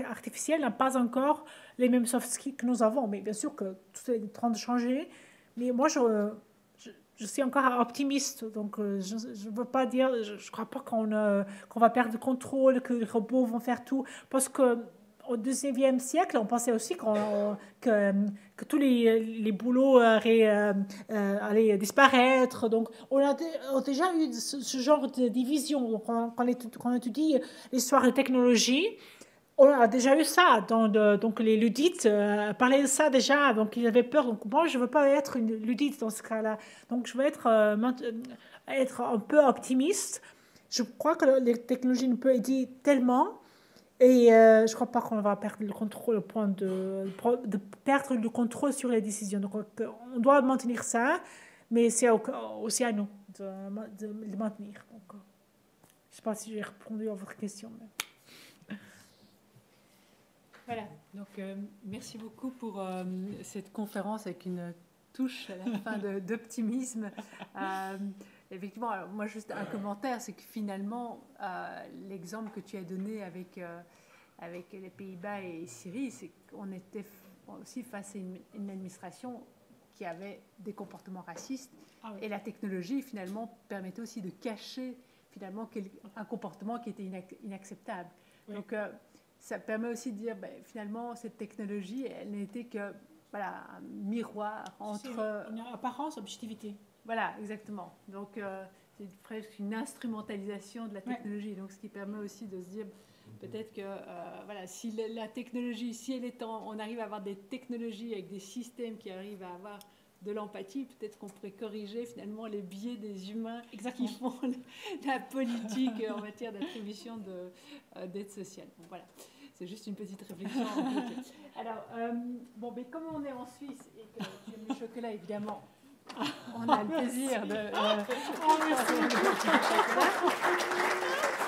artificielle n'a pas encore les mêmes soft skills que nous avons. Mais bien sûr que tout est en train de changer. Mais moi, je suis encore optimiste, donc je ne veux pas dire, je ne crois pas qu'on va perdre le contrôle, que les robots vont faire tout, parce qu'au XIXe siècle, on pensait aussi que tous les boulots allaient disparaître. Donc, on a déjà eu ce genre de division. Quand on étudie l'histoire de technologie, on a déjà eu ça. Donc, les ludites parlaient de ça déjà. Donc, ils avaient peur. Donc, moi, je ne veux pas être une ludite dans ce cas-là. Donc, je veux être un peu optimiste. Je crois que les technologies nous peuvent aider tellement. Et je ne crois pas qu'on va perdre le contrôle au point de perdre le contrôle sur les décisions. Donc, on doit maintenir ça, mais c'est aussi à nous de le maintenir. Donc, je ne sais pas si j'ai répondu à votre question. Mais... Voilà, donc merci beaucoup pour cette conférence avec une touche à la fin d'optimisme. Effectivement, alors moi juste un commentaire, c'est que finalement l'exemple que tu as donné avec les Pays-Bas et Syrie, c'est qu'on était aussi face à une administration qui avait des comportements racistes et la technologie finalement permettait aussi de cacher finalement un comportement qui était inacceptable. Oui. Donc ça permet aussi de dire, finalement, cette technologie, elle n'était que un miroir entre... Une apparence, objectivité. Voilà, exactement. Donc, c'est presque une instrumentalisation de la technologie. Oui. Donc, ce qui permet aussi de se dire, peut-être que, si la technologie, si on arrive à avoir des technologies avec des systèmes qui arrivent à avoir de l'empathie, peut-être qu'on pourrait corriger finalement les biais des humains qui font la politique en matière d'attribution d'aide sociale. Donc, voilà. C'est juste une petite réflexion. Alors, mais comme on est en Suisse et que j'aime le chocolat, évidemment, on a le plaisir de...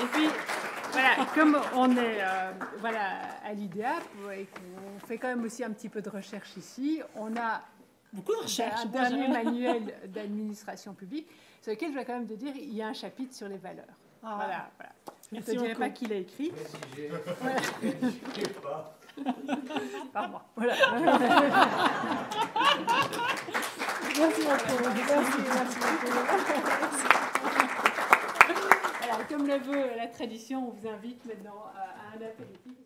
Et puis, voilà, comme on est à l'IDEAP et qu'on fait quand même aussi un petit peu de recherche ici, on a beaucoup de recherche, un dernier manuel d'administration publique sur lequel je vais quand même te dire, il y a un chapitre sur les valeurs. Voilà. Je ne te dirai pas qui l'a écrit. Je ne sais pas. Par moi. Voilà. Merci beaucoup. Merci beaucoup. Alors, comme le veut la tradition, on vous invite maintenant à un apéritif.